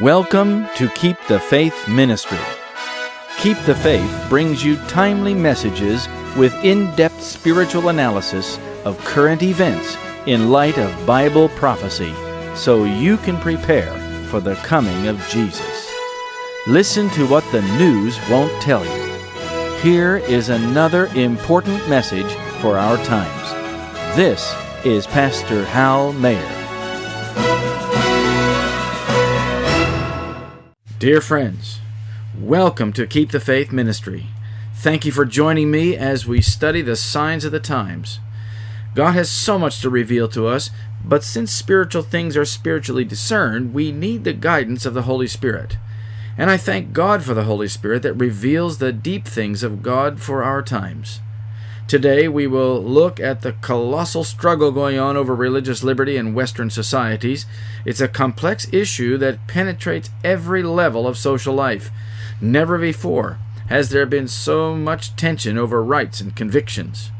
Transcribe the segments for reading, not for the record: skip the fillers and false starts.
Welcome to Keep the Faith Ministry. Keep the Faith brings you timely messages with in-depth spiritual analysis of current events in light of Bible prophecy, so you can prepare for the coming of Jesus. Listen to what the news won't tell you. Here is another important message for our times. This is Pastor Hal Mayer. Dear friends, welcome to Keep the Faith Ministry. Thank you for joining me as we study the signs of the times. God has so much to reveal to us, but since spiritual things are spiritually discerned, we need the guidance of the Holy Spirit. And I thank God for the Holy Spirit that reveals the deep things of God for our times. Today we will look at the colossal struggle going on over religious liberty in Western societies. It's a complex issue that penetrates every level of social life. Never before has there been so much tension over rights and convictions.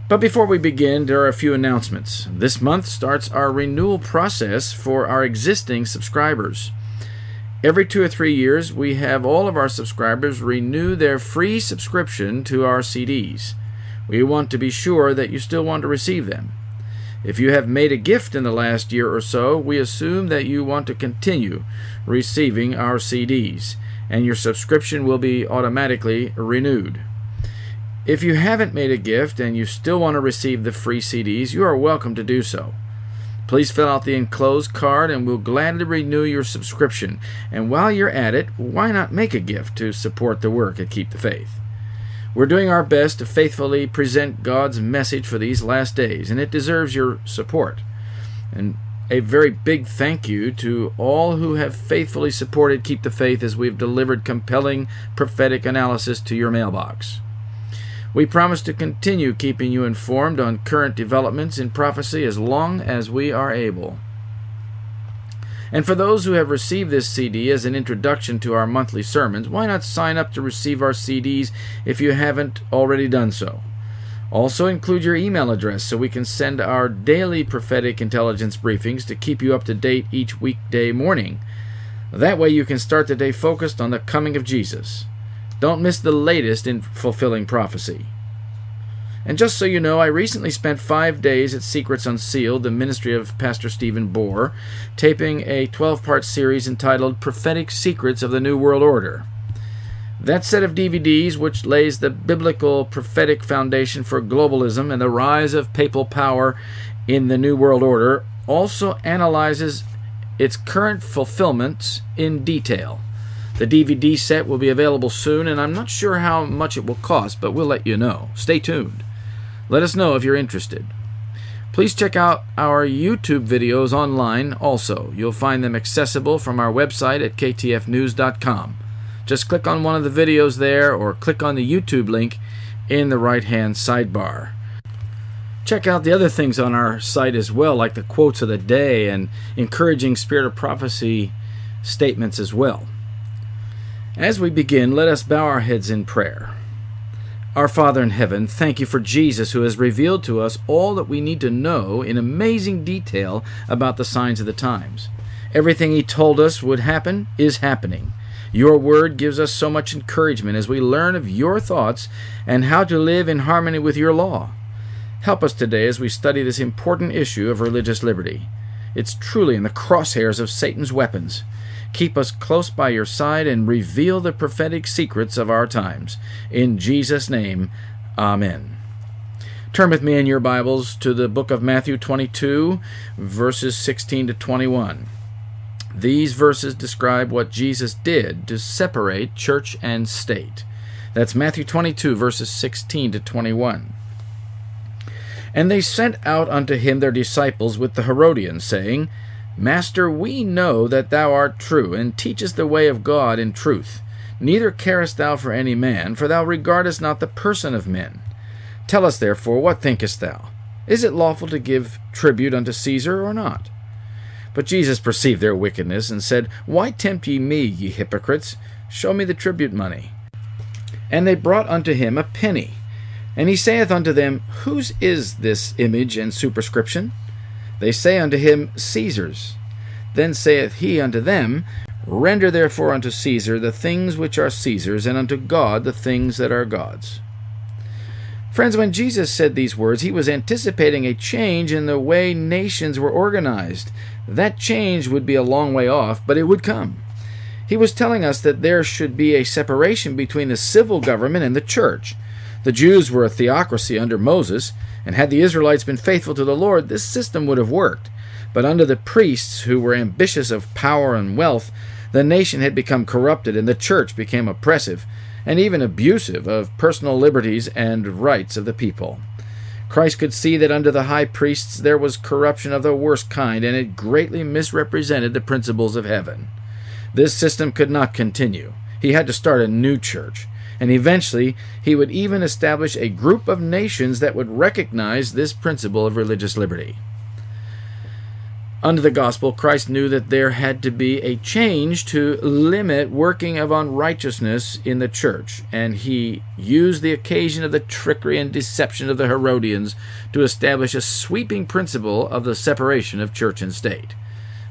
But before we begin, there are a few announcements. This month starts our renewal process for our existing subscribers. Every 2 or 3 years, we have all of our subscribers renew their free subscription to our CDs. We want to be sure that you still want to receive them. If you have made a gift in the last year or so, we assume that you want to continue receiving our CDs, and your subscription will be automatically renewed. If you haven't made a gift and you still want to receive the free CDs, you are welcome to do so. Please fill out the enclosed card and we'll gladly renew your subscription. And while you're at it, why not make a gift to support the work at Keep the Faith? We're doing our best to faithfully present God's message for these last days, and it deserves your support. And a very big thank you to all who have faithfully supported Keep the Faith as we've delivered compelling prophetic analysis to your mailbox. We promise to continue keeping you informed on current developments in prophecy as long as we are able. And for those who have received this CD as an introduction to our monthly sermons, why not sign up to receive our CDs if you haven't already done so? Also include your email address so we can send our daily prophetic intelligence briefings to keep you up to date each weekday morning. That way you can start the day focused on the coming of Jesus. Don't miss the latest in fulfilling prophecy. And just so you know, I recently spent 5 days at Secrets Unsealed, the ministry of Pastor Stephen Bohr, taping a 12-part series entitled Prophetic Secrets of the New World Order. That set of DVDs, which lays the biblical prophetic foundation for globalism and the rise of papal power in the New World Order, also analyzes its current fulfillments in detail. The DVD set will be available soon, and I'm not sure how much it will cost, but we'll let you know. Stay tuned. Let us know if you're interested. Please check out our YouTube videos online also. You'll find them accessible from our website at ktfnews.com. Just click on one of the videos there, or click on the YouTube link in the right-hand sidebar. Check out the other things on our site as well, like the quotes of the day and encouraging spirit of prophecy statements as well. As we begin, let us bow our heads in prayer. Our Father in heaven, thank you for Jesus, who has revealed to us all that we need to know in amazing detail about the signs of the times. Everything he told us would happen is happening. Your word gives us so much encouragement as we learn of your thoughts and how to live in harmony with your law. Help us today as we study this important issue of religious liberty. It's truly in the crosshairs of Satan's weapons. Keep us close by your side and reveal the prophetic secrets of our times. In Jesus' name, Amen. Turn with me in your Bibles to the book of Matthew 22, verses 16 to 21. These verses describe what Jesus did to separate church and state. That's Matthew 22, verses 16 to 21. And they sent out unto him their disciples with the Herodians, saying, Master, we know that thou art true, and teachest the way of God in truth. Neither carest thou for any man, for thou regardest not the person of men. Tell us therefore, what thinkest thou? Is it lawful to give tribute unto Caesar, or not? But Jesus perceived their wickedness, and said, Why tempt ye me, ye hypocrites? Show me the tribute money. And they brought unto him a penny. And he saith unto them, Whose is this image and superscription? They say unto him, Caesar's. Then saith he unto them, Render therefore unto Caesar the things which are Caesar's, and unto God the things that are God's. Friends, when Jesus said these words, he was anticipating a change in the way nations were organized. That change would be a long way off, but it would come. He was telling us that there should be a separation between the civil government and the church. The Jews were a theocracy under Moses, and had the Israelites been faithful to the Lord, this system would have worked. But under the priests, who were ambitious of power and wealth, the nation had become corrupted, and the church became oppressive and even abusive of personal liberties and rights of the people. Christ could see that under the high priests there was corruption of the worst kind, and it greatly misrepresented the principles of heaven. This system could not continue. He had to start a new church, and eventually he would even establish a group of nations that would recognize this principle of religious liberty. Under the gospel, Christ knew that there had to be a change to limit working of unrighteousness in the church, and he used the occasion of the trickery and deception of the Herodians to establish a sweeping principle of the separation of church and state.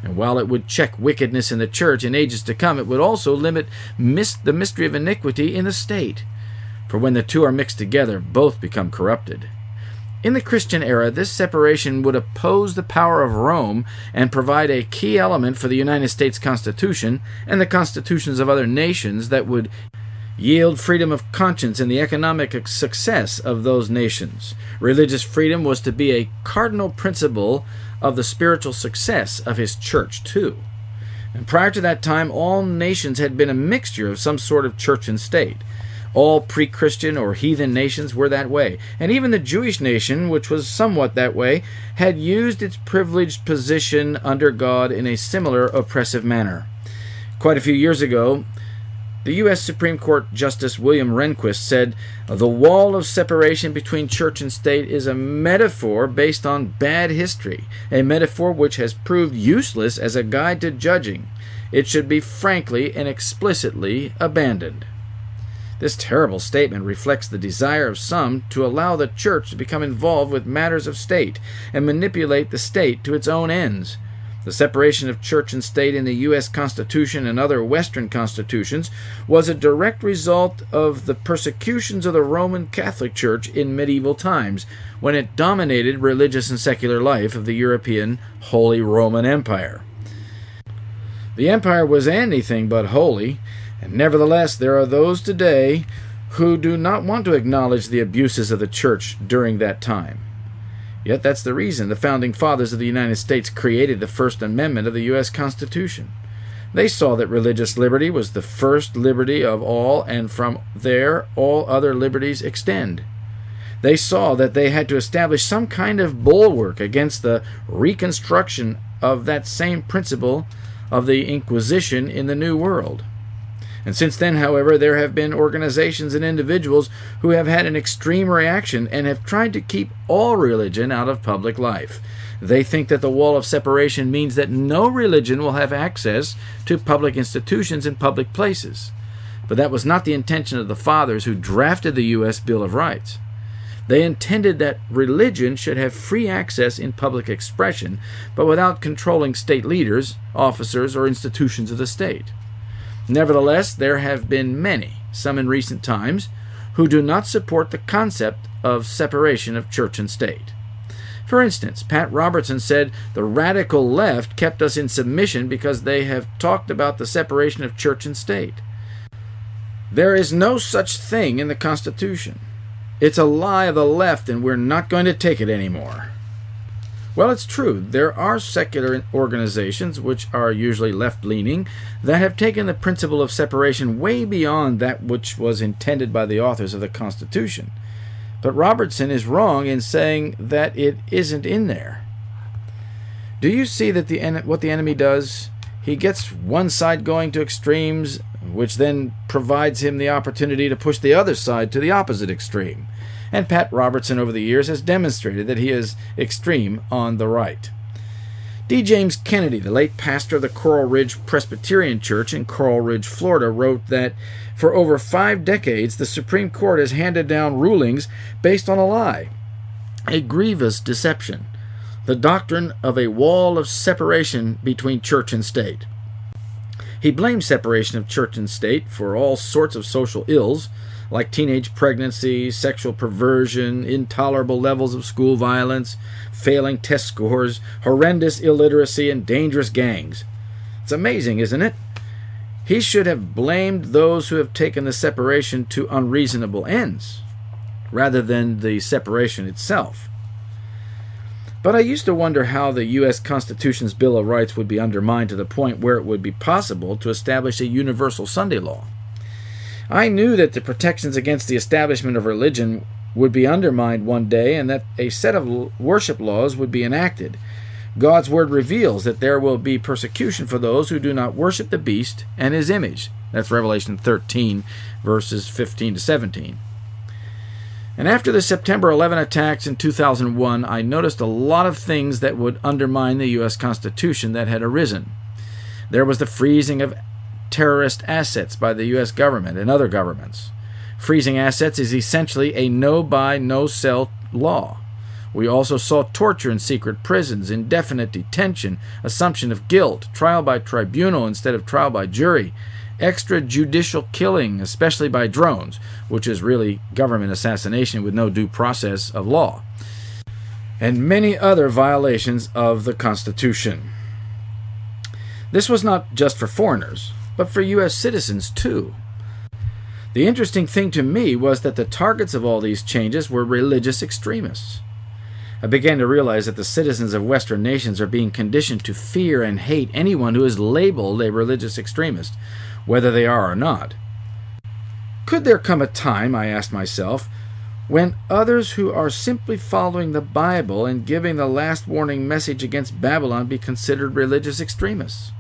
And while it would check wickedness in the church in ages to come, it would also limit the mystery of iniquity in the state. For when the two are mixed together, both become corrupted. In the Christian era, this separation would oppose the power of Rome and provide a key element for the United States Constitution and the constitutions of other nations that would yield freedom of conscience and the economic success of those nations. Religious freedom was to be a cardinal principle of the spiritual success of his church, too. And prior to that time, all nations had been a mixture of some sort of church and state. All pre-Christian or heathen nations were that way, and even the Jewish nation, which was somewhat that way, had used its privileged position under God in a similar oppressive manner. Quite a few years ago, the U.S. Supreme Court Justice William Rehnquist said, "The wall of separation between church and state is a metaphor based on bad history, a metaphor which has proved useless as a guide to judging. It should be frankly and explicitly abandoned." This terrible statement reflects the desire of some to allow the church to become involved with matters of state and manipulate the state to its own ends. The separation of church and state in the U.S. Constitution and other Western constitutions was a direct result of the persecutions of the Roman Catholic Church in medieval times, when it dominated religious and secular life of the European Holy Roman Empire. The empire was anything but holy, and nevertheless there are those today who do not want to acknowledge the abuses of the church during that time. Yet that's the reason the founding fathers of the United States created the First Amendment of the U.S. Constitution. They saw that religious liberty was the first liberty of all, and from there all other liberties extend. They saw that they had to establish some kind of bulwark against the reconstruction of that same principle of the Inquisition in the New World. And since then, however, there have been organizations and individuals who have had an extreme reaction and have tried to keep all religion out of public life. They think that the wall of separation means that no religion will have access to public institutions and public places. But that was not the intention of the fathers who drafted the U.S. Bill of Rights. They intended that religion should have free access in public expression, but without controlling state leaders, officers, or institutions of the state. Nevertheless, there have been many, some in recent times, who do not support the concept of separation of church and state. For instance, Pat Robertson said the radical left kept us in submission because they have talked about the separation of church and state. There is no such thing in the Constitution. It's a lie of the left, and we're not going to take it anymore. Well, it's true. There are secular organizations, which are usually left-leaning, that have taken the principle of separation way beyond that which was intended by the authors of the Constitution. But Robertson is wrong in saying that it isn't in there. Do you see that what the enemy does? He gets one side going to extremes, which then provides him the opportunity to push the other side to the opposite extreme. And Pat Robertson over the years has demonstrated that he is extreme on the right. D. James Kennedy, the late pastor of the Coral Ridge Presbyterian Church in Coral Ridge, Florida, wrote that for over 5 decades the Supreme Court has handed down rulings based on a lie, a grievous deception. the doctrine of a wall of separation between church and state. He blamed separation of church and state for all sorts of social ills, like teenage pregnancy, sexual perversion, intolerable levels of school violence, failing test scores, horrendous illiteracy, and dangerous gangs. It's amazing, isn't it? He should have blamed those who have taken the separation to unreasonable ends, rather than the separation itself. But I used to wonder how the U.S. Constitution's Bill of Rights would be undermined to the point where it would be possible to establish a universal Sunday law. I knew that the protections against the establishment of religion would be undermined one day and that a set of worship laws would be enacted. God's word reveals that there will be persecution for those who do not worship the beast and his image. That's Revelation 13, verses 15 to 17. And after the September 11 attacks in 2001, I noticed a lot of things that would undermine the U.S. Constitution that had arisen. There was the freezing of terrorist assets by the U.S. government and other governments. Freezing assets is essentially a no-buy, no-sell law. We also saw torture in secret prisons, indefinite detention, assumption of guilt, trial by tribunal instead of trial by jury, extrajudicial killing, especially by drones, which is really government assassination with no due process of law, and many other violations of the Constitution. This was not just for foreigners, but for U.S. citizens too. The interesting thing to me was that the targets of all these changes were religious extremists. I began to realize that the citizens of Western nations are being conditioned to fear and hate anyone who is labeled a religious extremist, whether they are or not. Could there come a time, I asked myself, when others who are simply following the Bible and giving the last warning message against Babylon be considered religious extremists?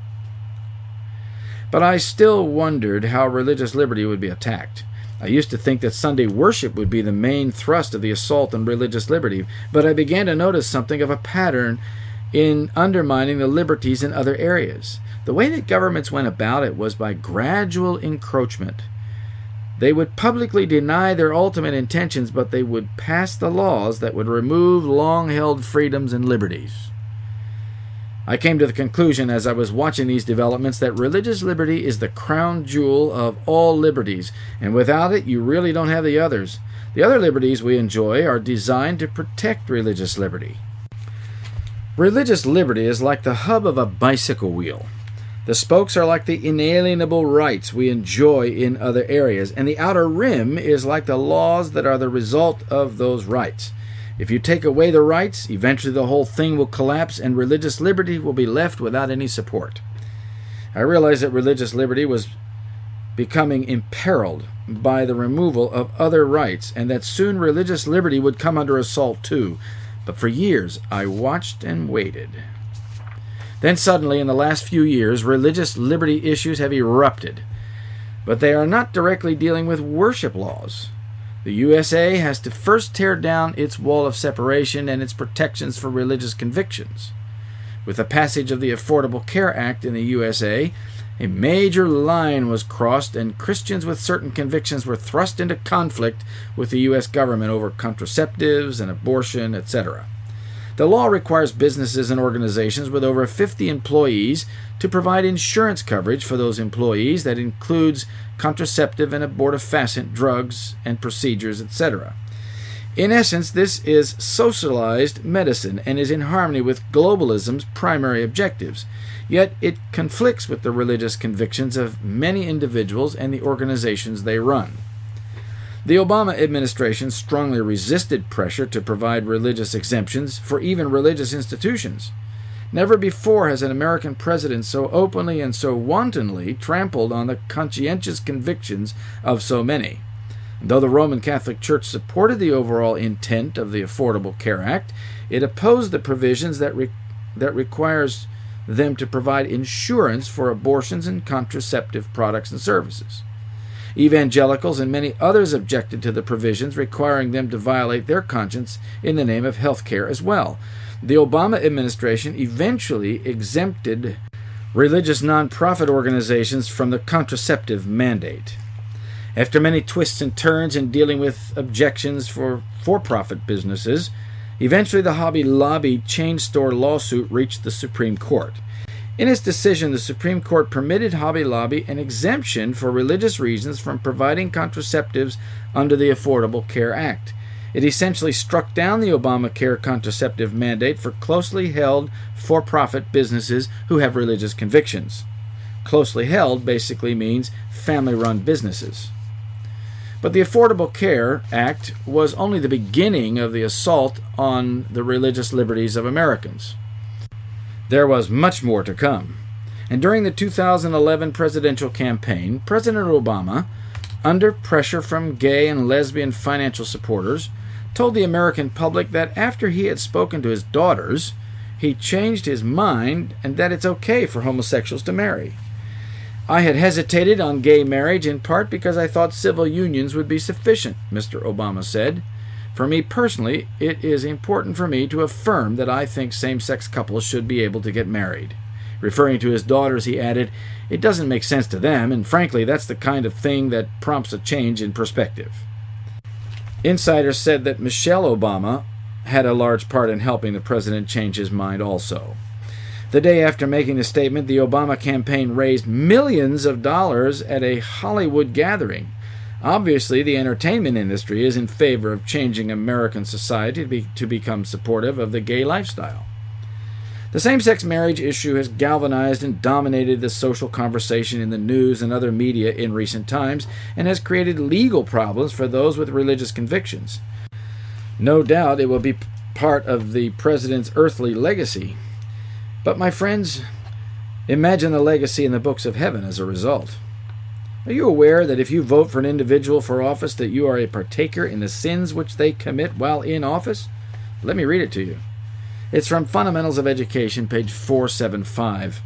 But I still wondered how religious liberty would be attacked. I used to think that Sunday worship would be the main thrust of the assault on religious liberty, but I began to notice something of a pattern in undermining the liberties in other areas. The way that governments went about it was by gradual encroachment. They would publicly deny their ultimate intentions, but they would pass the laws that would remove long-held freedoms and liberties. I came to the conclusion as I was watching these developments that religious liberty is the crown jewel of all liberties, and without it you really don't have the others. The other liberties we enjoy are designed to protect religious liberty. Religious liberty is like the hub of a bicycle wheel. The spokes are like the inalienable rights we enjoy in other areas, and the outer rim is like the laws that are the result of those rights. If you take away the rights, eventually the whole thing will collapse and religious liberty will be left without any support. I realized that religious liberty was becoming imperiled by the removal of other rights, and that soon religious liberty would come under assault too. But for years I watched and waited. Then suddenly, in the last few years, religious liberty issues have erupted. But they are not directly dealing with worship laws. The USA has to first tear down its wall of separation and its protections for religious convictions. With the passage of the Affordable Care Act in the USA, a major line was crossed and Christians with certain convictions were thrust into conflict with the U.S. government over contraceptives and abortion, etc. The law requires businesses and organizations with over 50 employees to provide insurance coverage for those employees that includes contraceptive and abortifacient drugs and procedures, etc. In essence, this is socialized medicine and is in harmony with globalism's primary objectives. Yet it conflicts with the religious convictions of many individuals and the organizations they run. The Obama administration strongly resisted pressure to provide religious exemptions for even religious institutions. Never before has an American president so openly and so wantonly trampled on the conscientious convictions of so many. Though the Roman Catholic Church supported the overall intent of the Affordable Care Act, it opposed the provisions that requires them to provide insurance for abortions and contraceptive products and services. Evangelicals and many others objected to the provisions requiring them to violate their conscience in the name of health care as well. The Obama administration eventually exempted religious nonprofit organizations from the contraceptive mandate. After many twists and turns in dealing with objections for-profit businesses, Eventually, the Hobby Lobby chain store lawsuit reached the Supreme Court. In its decision, the Supreme Court permitted Hobby Lobby an exemption for religious reasons from providing contraceptives under the Affordable Care Act. It essentially struck down the Obamacare contraceptive mandate for closely held for-profit businesses who have religious convictions. Closely held basically means family-run businesses. But the Affordable Care Act was only the beginning of the assault on the religious liberties of Americans. There was much more to come. And during the 2011 presidential campaign, President Obama, under pressure from gay and lesbian financial supporters, told the American public that after he had spoken to his daughters, he changed his mind and that it's okay for homosexuals to marry. I had hesitated on gay marriage in part because I thought civil unions would be sufficient, Mr. Obama said. For me personally, it is important for me to affirm that I think same-sex couples should be able to get married. Referring to his daughters, he added, it doesn't make sense to them, and frankly, that's the kind of thing that prompts a change in perspective. Insiders said that Michelle Obama had a large part in helping the president change his mind also. The day after making the statement, the Obama campaign raised millions of dollars at a Hollywood gathering. Obviously, the entertainment industry is in favor of changing American society to become supportive of the gay lifestyle. The same-sex marriage issue has galvanized and dominated the social conversation in the news and other media in recent times and has created legal problems for those with religious convictions. No doubt it will be part of the president's earthly legacy. But my friends, imagine the legacy in the books of heaven as a result. Are you aware that if you vote for an individual for office that you are a partaker in the sins which they commit while in office? Let me read it to you. It's from Fundamentals of Education, page 475.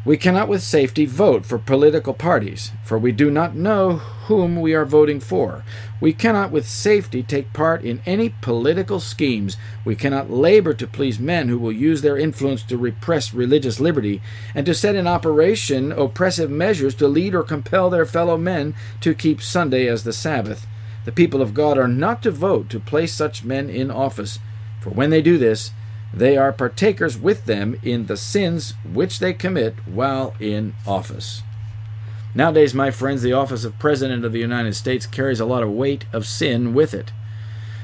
We cannot with safety vote for political parties, for we do not know whom we are voting for. We cannot with safety take part in any political schemes. We cannot labor to please men who will use their influence to repress religious liberty and to set in operation oppressive measures to lead or compel their fellow men to keep Sunday as the Sabbath. The people of God are not to vote to place such men in office, for when they do this, they are partakers with them in the sins which they commit while in office. Nowadays, my friends, the office of President of the United States carries a lot of weight of sin with it.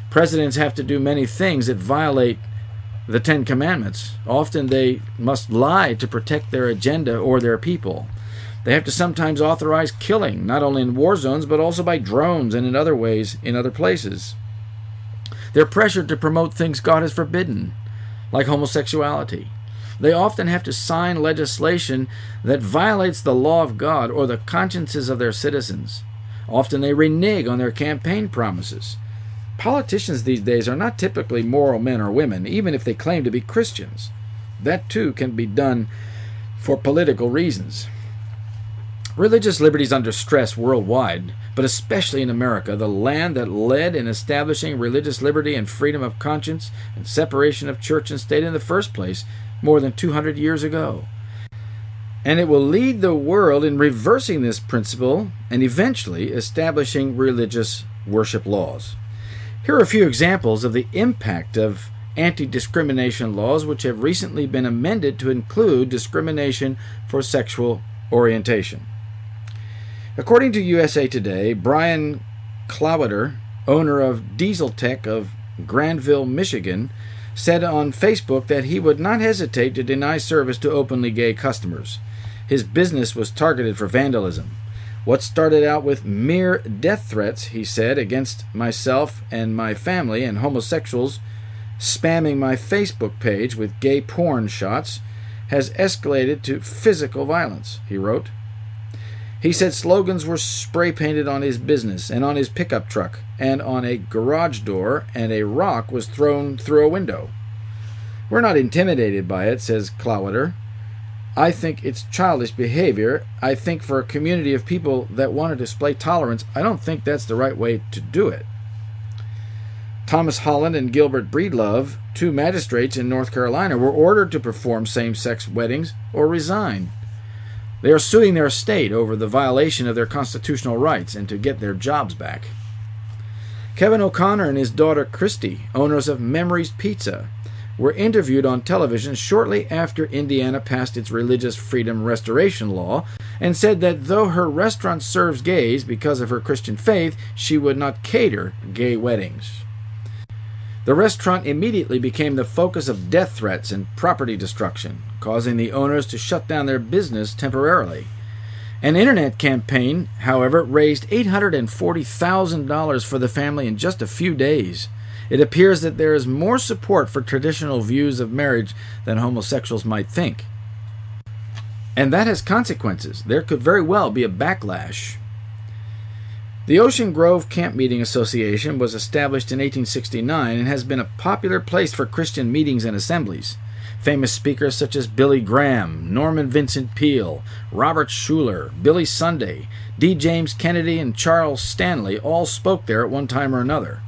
Presidents have to do many things that violate the Ten Commandments. Often they must lie to protect their agenda or their people. They have to sometimes authorize killing, not only in war zones, but also by drones and in other ways in other places. They're pressured to promote things God has forbidden, like homosexuality. They often have to sign legislation that violates the law of God or the consciences of their citizens. Often they renege on their campaign promises. Politicians these days are not typically moral men or women, even if they claim to be Christians. That too can be done for political reasons. Religious liberty is under stress worldwide, but especially in America, the land that led in establishing religious liberty and freedom of conscience and separation of church and state in the first place more than 200 years ago. And it will lead the world in reversing this principle and eventually establishing religious worship laws. Here are a few examples of the impact of anti-discrimination laws which have recently been amended to include discrimination for sexual orientation. According to USA Today, Brian Clowder, owner of Diesel Tech of Granville, Michigan, said on Facebook that he would not hesitate to deny service to openly gay customers. His business was targeted for vandalism. What started out with mere death threats, he said, against myself and my family and homosexuals spamming my Facebook page with gay porn shots, has escalated to physical violence, he wrote. He said slogans were spray-painted on his business and on his pickup truck and on a garage door, and a rock was thrown through a window. We're not intimidated by it, says Clowder. I think it's childish behavior. I think for a community of people that want to display tolerance, I don't think that's the right way to do it. Thomas Holland and Gilbert Breedlove, two magistrates in North Carolina, were ordered to perform same-sex weddings or resign. They are suing their state over the violation of their constitutional rights and to get their jobs back. Kevin O'Connor and his daughter Christy, owners of Memories Pizza, were interviewed on television shortly after Indiana passed its Religious Freedom Restoration Law and said that though her restaurant serves gays because of her Christian faith, she would not cater gay weddings. The restaurant immediately became the focus of death threats and property destruction, causing the owners to shut down their business temporarily. An internet campaign, however, raised $840,000 for the family in just a few days. It appears that there is more support for traditional views of marriage than homosexuals might think. And that has consequences. There could very well be a backlash. The Ocean Grove Camp Meeting Association was established in 1869 and has been a popular place for Christian meetings and assemblies. Famous speakers such as Billy Graham, Norman Vincent Peale, Robert Schuller, Billy Sunday, D. James Kennedy, and Charles Stanley all spoke there at one time or another.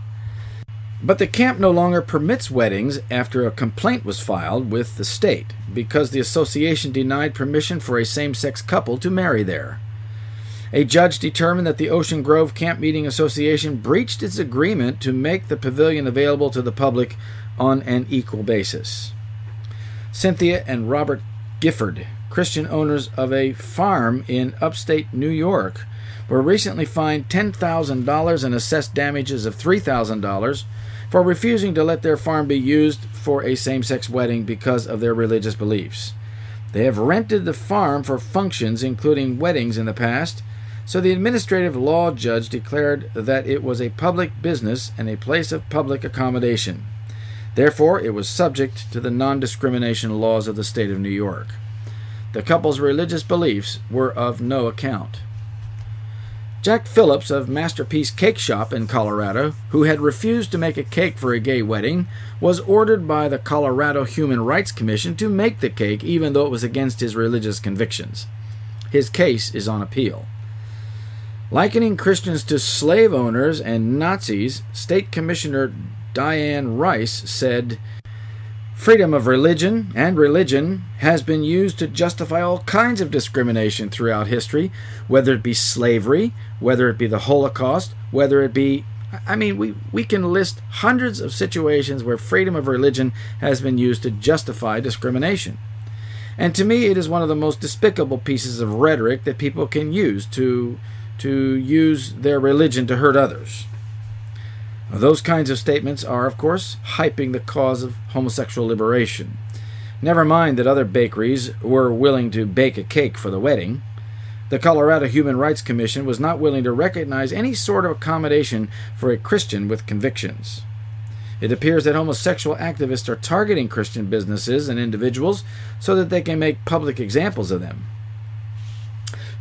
But the camp no longer permits weddings after a complaint was filed with the state because the association denied permission for a same-sex couple to marry there. A judge determined that the Ocean Grove Camp Meeting Association breached its agreement to make the pavilion available to the public on an equal basis. Cynthia and Robert Gifford, Christian owners of a farm in upstate New York, were recently fined $10,000 and assessed damages of $3,000 for refusing to let their farm be used for a same-sex wedding because of their religious beliefs. They have rented the farm for functions, including weddings, in the past, so the administrative law judge declared that it was a public business and a place of public accommodation. Therefore, it was subject to the non-discrimination laws of the state of New York. The couple's religious beliefs were of no account. Jack Phillips of Masterpiece Cake Shop in Colorado, who had refused to make a cake for a gay wedding, was ordered by the Colorado Human Rights Commission to make the cake even though it was against his religious convictions. His case is on appeal. Likening Christians to slave owners and Nazis, State Commissioner Diane Rice said, "Freedom of religion and religion has been used to justify all kinds of discrimination throughout history, whether it be slavery, whether it be the Holocaust, whether it be, we can list hundreds of situations where freedom of religion has been used to justify discrimination. And to me, it is one of the most despicable pieces of rhetoric that people can use to use their religion to hurt others." Those kinds of statements are, of course, hyping the cause of homosexual liberation. Never mind that other bakeries were willing to bake a cake for the wedding. The Colorado Human Rights Commission was not willing to recognize any sort of accommodation for a Christian with convictions. It appears that homosexual activists are targeting Christian businesses and individuals so that they can make public examples of them.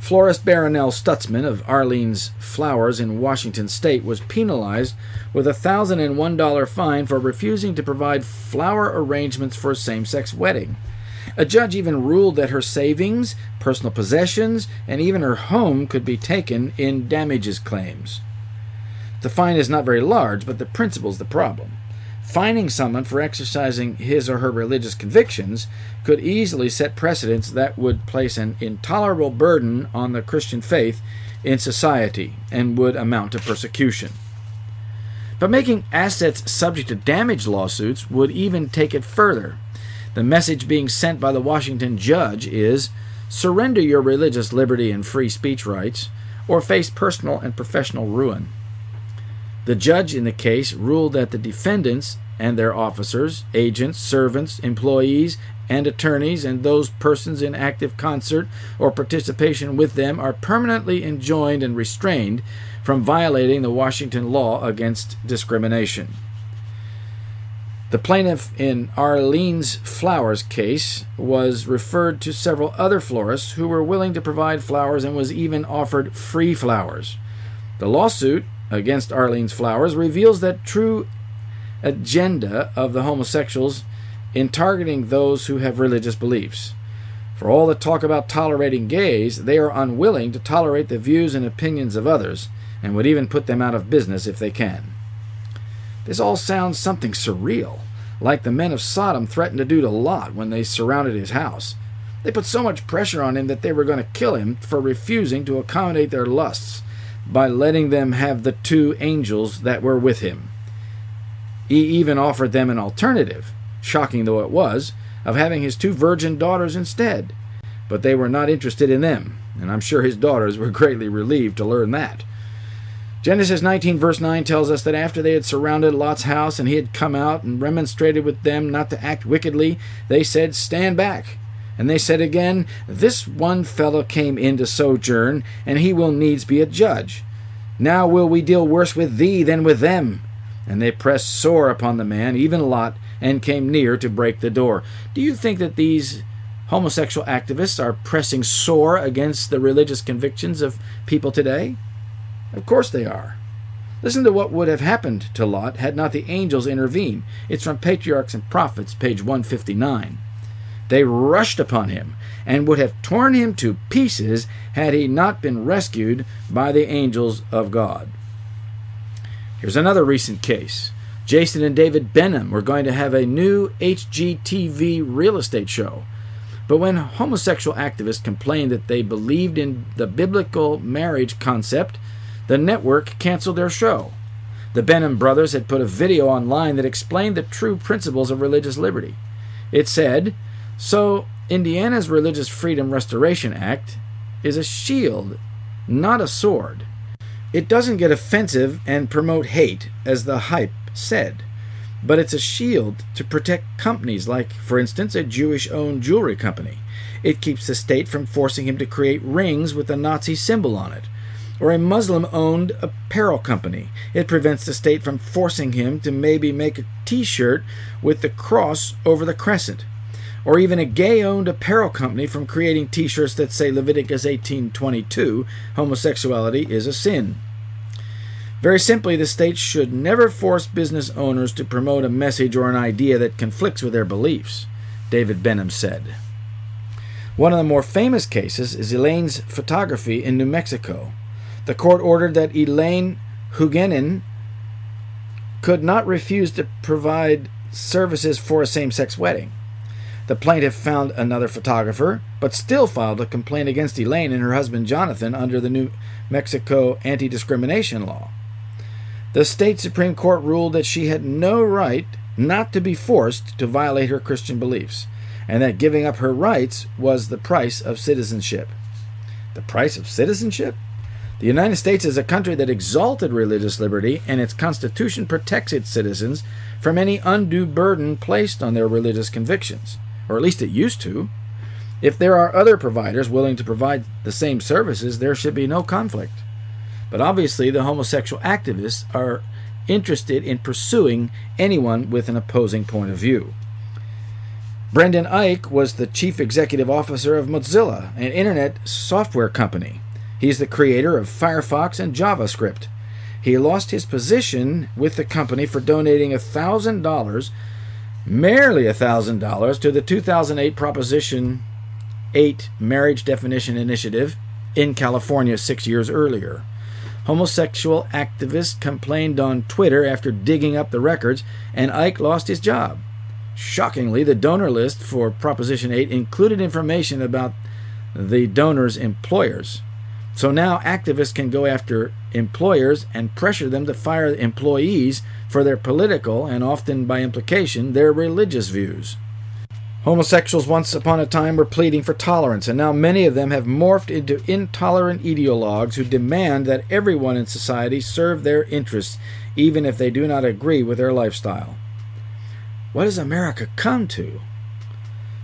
Florist Baronelle Stutzman of Arlene's Flowers in Washington State was penalized with a $1,001 fine for refusing to provide flower arrangements for a same-sex wedding. A judge even ruled that her savings, personal possessions, and even her home could be taken in damages claims. The fine is not very large, but the principle's the problem. Fining someone for exercising his or her religious convictions could easily set precedents that would place an intolerable burden on the Christian faith in society and would amount to persecution. But making assets subject to damage lawsuits would even take it further. The message being sent by the Washington judge is, surrender your religious liberty and free speech rights, or face personal and professional ruin. The judge in the case ruled that the defendants and their officers, agents, servants, employees, and attorneys, and those persons in active concert or participation with them are permanently enjoined and restrained from violating the Washington law against discrimination. The plaintiff in Arlene's Flowers case was referred to several other florists who were willing to provide flowers and was even offered free flowers. The lawsuit against Arlene's Flowers reveals that true agenda of the homosexuals in targeting those who have religious beliefs. For all the talk about tolerating gays, they are unwilling to tolerate the views and opinions of others, and would even put them out of business if they can. This all sounds something surreal, like the men of Sodom threatened to do to Lot when they surrounded his house. They put so much pressure on him that they were going to kill him for refusing to accommodate their lusts. by letting them have the 2 angels that were with him. He even offered them an alternative, shocking though it was, of having his 2 virgin daughters instead. But they were not interested in them, and I'm sure his daughters were greatly relieved to learn that. Genesis 19 verse 9 tells us that after they had surrounded Lot's house and he had come out and remonstrated with them not to act wickedly, they said, "Stand back." And they said again, "This one fellow came in to sojourn, and he will needs be a judge. Now will we deal worse with thee than with them." And they pressed sore upon the man, even Lot, and came near to break the door. Do you think that these homosexual activists are pressing sore against the religious convictions of people today? Of course they are. Listen to what would have happened to Lot had not the angels intervened. It's from Patriarchs and Prophets, page 159. They rushed upon him and would have torn him to pieces had he not been rescued by the angels of God. Here's another recent case. Jason and David Benham were going to have a new HGTV real estate show. But when homosexual activists complained that they believed in the biblical marriage concept, the network canceled their show. The Benham brothers had put a video online that explained the true principles of religious liberty. It said, "So, Indiana's Religious Freedom Restoration Act is a shield, not a sword. It doesn't get offensive and promote hate, as the hype said, but it's a shield to protect companies like, for instance, a Jewish-owned jewelry company. It keeps the state from forcing him to create rings with the Nazi symbol on it. Or a Muslim-owned apparel company. It prevents the state from forcing him to maybe make a T-shirt with the cross over the crescent. Or even a gay-owned apparel company from creating T-shirts that say Leviticus 18:22, homosexuality is a sin. Very simply, the state should never force business owners to promote a message or an idea that conflicts with their beliefs," David Benham said. One of the more famous cases is Elaine's photography in New Mexico. The court ordered that Elaine Huguenin could not refuse to provide services for a same-sex wedding. The plaintiff found another photographer, but still filed a complaint against Elaine and her husband Jonathan under the New Mexico anti-discrimination law. The state Supreme Court ruled that she had no right not to be forced to violate her Christian beliefs, and that giving up her rights was the price of citizenship. The price of citizenship? The United States is a country that exalted religious liberty, and its Constitution protects its citizens from any undue burden placed on their religious convictions, or at least it used to. If there are other providers willing to provide the same services, there should be no conflict. But obviously, the homosexual activists are interested in pursuing anyone with an opposing point of view. Brendan Eich was the chief executive officer of Mozilla, an internet software company. He's the creator of Firefox and JavaScript. He lost his position with the company for donating $1,000, merely $1,000, to the 2008 Proposition 8 Marriage Definition Initiative in California 6 years earlier. Homosexual activists complained on Twitter after digging up the records, and Ike lost his job. Shockingly, the donor list for Proposition 8 included information about the donors' employers. So now activists can go after employers and pressure them to fire employees for their political and often, by implication, their religious views. Homosexuals once upon a time were pleading for tolerance, and now many of them have morphed into intolerant ideologues who demand that everyone in society serve their interests, even if they do not agree with their lifestyle. What has America come to?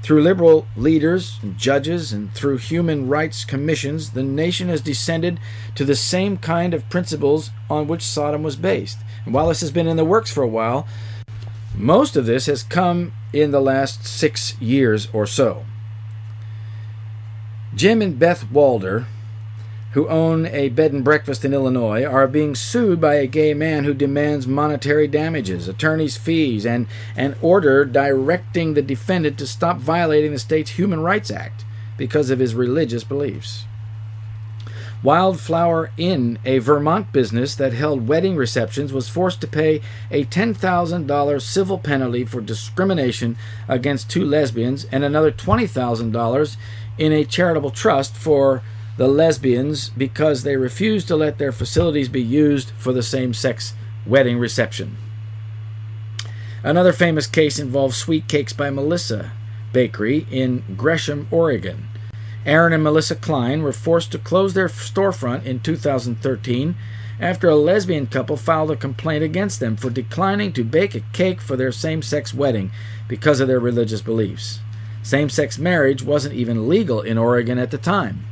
Through liberal leaders and judges and through human rights commissions, the nation has descended to the same kind of principles on which Sodom was based. And while this has been in the works for a while, most of this has come in the last 6 years or so. Jim and Beth Walder, who own a bed and breakfast in Illinois, are being sued by a gay man who demands monetary damages, attorney's fees, and an order directing the defendant to stop violating the state's Human Rights Act because of his religious beliefs. Wildflower Inn, a Vermont business that held wedding receptions, was forced to pay a $10,000 civil penalty for discrimination against 2 lesbians and another $20,000 in a charitable trust for the lesbians because they refused to let their facilities be used for the same-sex wedding reception. Another famous case involves Sweet Cakes by Melissa Bakery in Gresham, Oregon. Aaron and Melissa Klein were forced to close their storefront in 2013 after a lesbian couple filed a complaint against them for declining to bake a cake for their same-sex wedding because of their religious beliefs. Same-sex marriage wasn't even legal in Oregon at the time.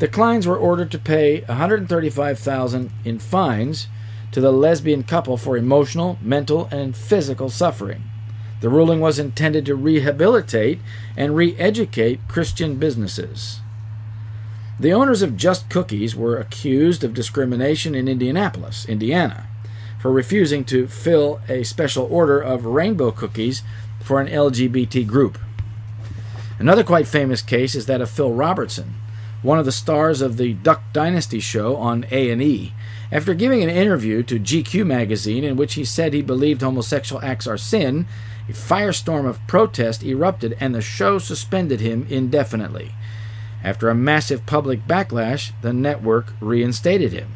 The Kleins were ordered to pay $135,000 in fines to the lesbian couple for emotional, mental, and physical suffering. The ruling was intended to rehabilitate and re-educate Christian businesses. The owners of Just Cookies were accused of discrimination in Indianapolis, Indiana, for refusing to fill a special order of rainbow cookies for an LGBT group. Another quite famous case is that of Phil Robertson, one of the stars of the Duck Dynasty show on A&E. After giving an interview to GQ magazine in which he said he believed homosexual acts are sin, a firestorm of protest erupted and the show suspended him indefinitely. After a massive public backlash, the network reinstated him.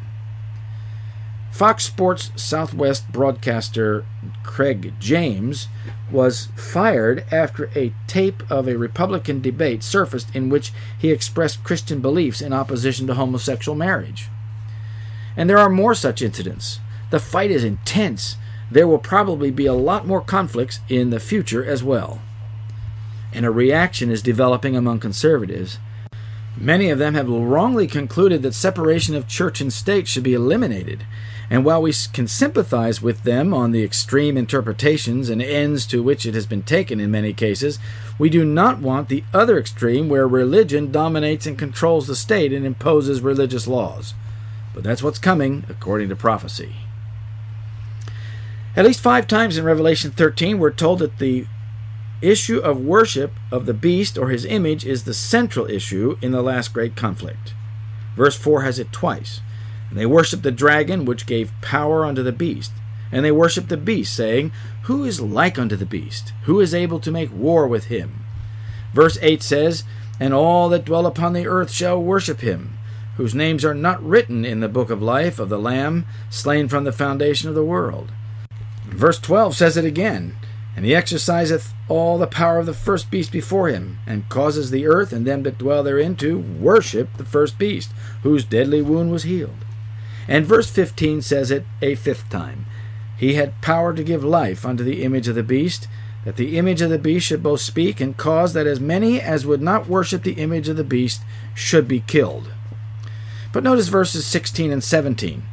Fox Sports Southwest broadcaster Craig James was fired after a tape of a Republican debate surfaced in which he expressed Christian beliefs in opposition to homosexual marriage. And there are more such incidents. The fight is intense. There will probably be a lot more conflicts in the future as well. And a reaction is developing among conservatives. Many of them have wrongly concluded that separation of church and state should be eliminated. And while we can sympathize with them on the extreme interpretations and ends to which it has been taken in many cases, we do not want the other extreme where religion dominates and controls the state and imposes religious laws. But that's what's coming, according to prophecy. At least 5 times in Revelation 13, we're told that the issue of worship of the beast or his image is the central issue in the last great conflict. Verse 4 has it twice. And they worship the dragon, which gave power unto the beast. And they worship the beast, saying, Who is like unto the beast? Who is able to make war with him? Verse 8 says, And all that dwell upon the earth shall worship him, whose names are not written in the book of life of the Lamb, slain from the foundation of the world. Verse 12 says it again, And he exerciseth all the power of the first beast before him, and causes the earth and them that dwell therein to worship the first beast, whose deadly wound was healed. And verse 15 says it a 5th time, He had power to give life unto the image of the beast, that the image of the beast should both speak, and cause that as many as would not worship the image of the beast should be killed. But notice verses 16 and 17.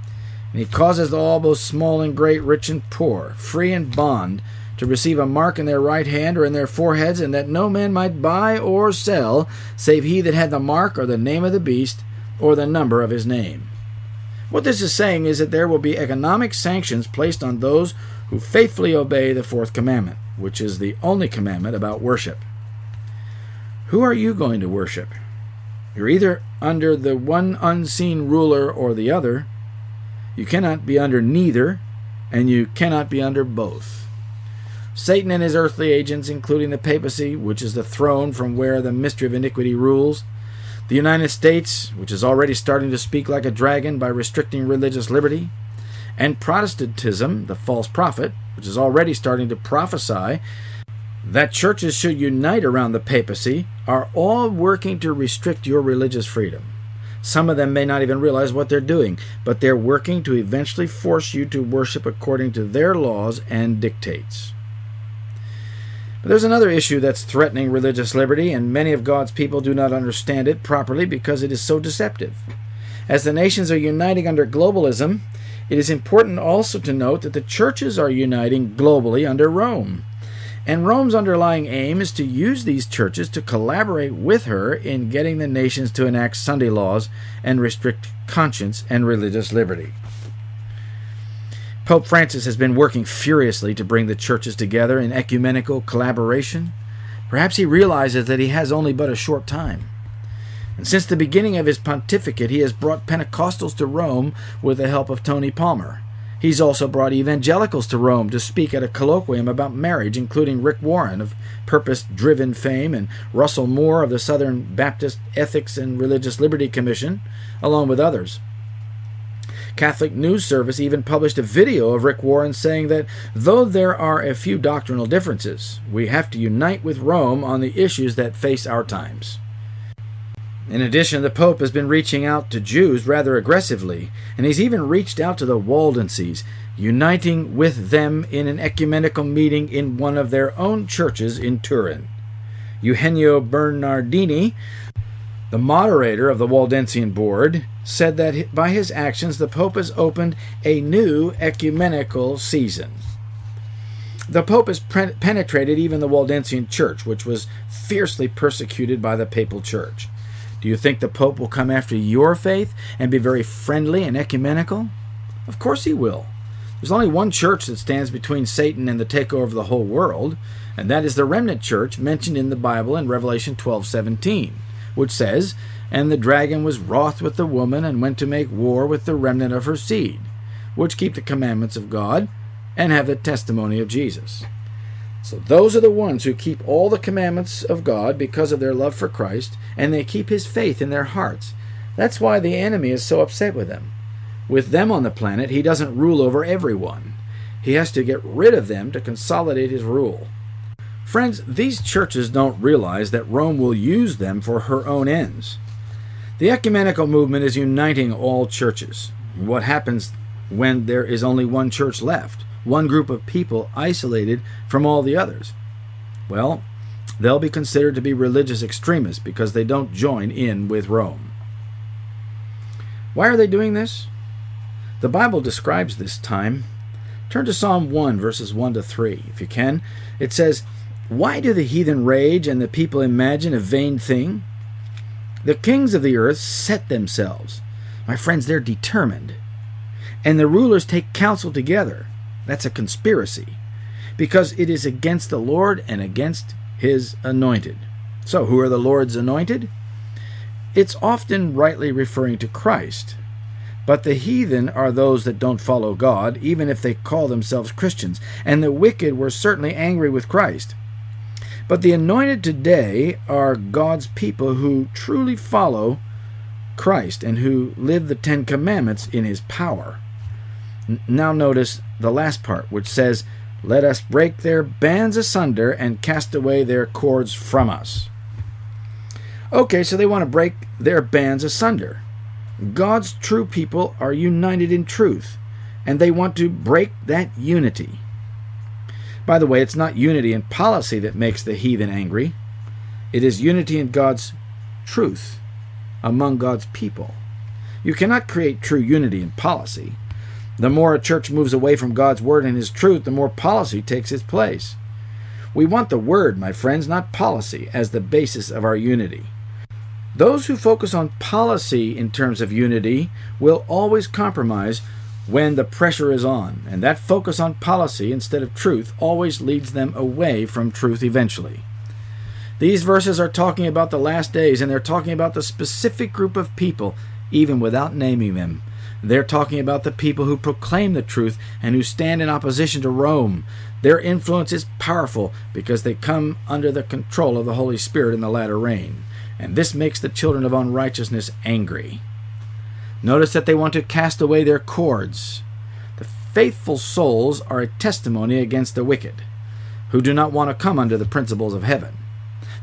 And he causes all, both small and great, rich and poor, free and bond, to receive a mark in their right hand or in their foreheads, and that no man might buy or sell, save he that had the mark or the name of the beast, or the number of his name. What this is saying is that there will be economic sanctions placed on those who faithfully obey the 4th commandment, which is the only commandment about worship. Who are you going to worship? You're either under the one unseen ruler or the other. You cannot be under neither, and you cannot be under both. Satan and his earthly agents, including the papacy, which is the throne from where the mystery of iniquity rules, the United States, which is already starting to speak like a dragon by restricting religious liberty, and Protestantism, the false prophet, which is already starting to prophesy that churches should unite around the papacy, are all working to restrict your religious freedom. Some of them may not even realize what they're doing, but they're working to eventually force you to worship according to their laws and dictates. But there's another issue that's threatening religious liberty, and many of God's people do not understand it properly because it is so deceptive. As the nations are uniting under globalism, it is important also to note that the churches are uniting globally under Rome. And Rome's underlying aim is to use these churches to collaborate with her in getting the nations to enact Sunday laws and restrict conscience and religious liberty. Pope Francis has been working furiously to bring the churches together in ecumenical collaboration. Perhaps he realizes that he has only but a short time. And since the beginning of his pontificate, he has brought Pentecostals to Rome with the help of Tony Palmer. He's also brought evangelicals to Rome to speak at a colloquium about marriage, including Rick Warren of Purpose-Driven fame and Russell Moore of the Southern Baptist Ethics and Religious Liberty Commission, along with others. Catholic News Service even published a video of Rick Warren saying that though there are a few doctrinal differences, we have to unite with Rome on the issues that face our times. In addition, the Pope has been reaching out to Jews rather aggressively, and he's even reached out to the Waldenses, uniting with them in an ecumenical meeting in one of their own churches in Turin. Eugenio Bernardini, the moderator of the Waldensian board, said that by his actions the Pope has opened a new ecumenical season. The Pope has penetrated even the Waldensian Church, which was fiercely persecuted by the Papal Church. Do you think the Pope will come after your faith and be very friendly and ecumenical? Of course he will. There's only one church that stands between Satan and the takeover of the whole world, and that is the remnant church mentioned in the Bible in Revelation 12:17, which says, "And the dragon was wroth with the woman and went to make war with the remnant of her seed, which keep the commandments of God and have the testimony of Jesus." So those are the ones who keep all the commandments of God because of their love for Christ, and they keep his faith in their hearts. That's why the enemy is so upset with them. With them on the planet, he doesn't rule over everyone. He has to get rid of them to consolidate his rule. Friends, these churches don't realize that Rome will use them for her own ends. The ecumenical movement is uniting all churches. What happens when there is only one church left? One group of people isolated from all the others? Well, they'll be considered to be religious extremists because they don't join in with Rome. Why are they doing this? The Bible describes this time. Turn to Psalm 1, verses 1 to 3, if you can. It says, "Why do the heathen rage and the people imagine a vain thing? The kings of the earth set themselves." My friends, they're determined. "And the rulers take counsel together." That's a conspiracy, because it is against the Lord and against his anointed. So who are the Lord's anointed? It's often rightly referring to Christ. But the heathen are those that don't follow God, even if they call themselves Christians. And the wicked were certainly angry with Christ. But the anointed today are God's people who truly follow Christ and who live the 10 Commandments in his power. Now notice the last part, which says, "Let us break their bands asunder and cast away their cords from us." Okay, so they want to break their bands asunder. God's true people are united in truth, and they want to break that unity. By the way, it's not unity in policy that makes the heathen angry. It is unity in God's truth among God's people. You cannot create true unity in policy. The more a church moves away from God's word and his truth, the more policy takes its place. We want the word, my friends, not policy, as the basis of our unity. Those who focus on policy in terms of unity will always compromise when the pressure is on, and that focus on policy instead of truth always leads them away from truth eventually. These verses are talking about the last days, and they're talking about the specific group of people, even without naming them. They're talking about the people who proclaim the truth and who stand in opposition to Rome. Their influence is powerful because they come under the control of the Holy Spirit in the latter rain. And this makes the children of unrighteousness angry. Notice that they want to cast away their cords. The faithful souls are a testimony against the wicked, who do not want to come under the principles of heaven.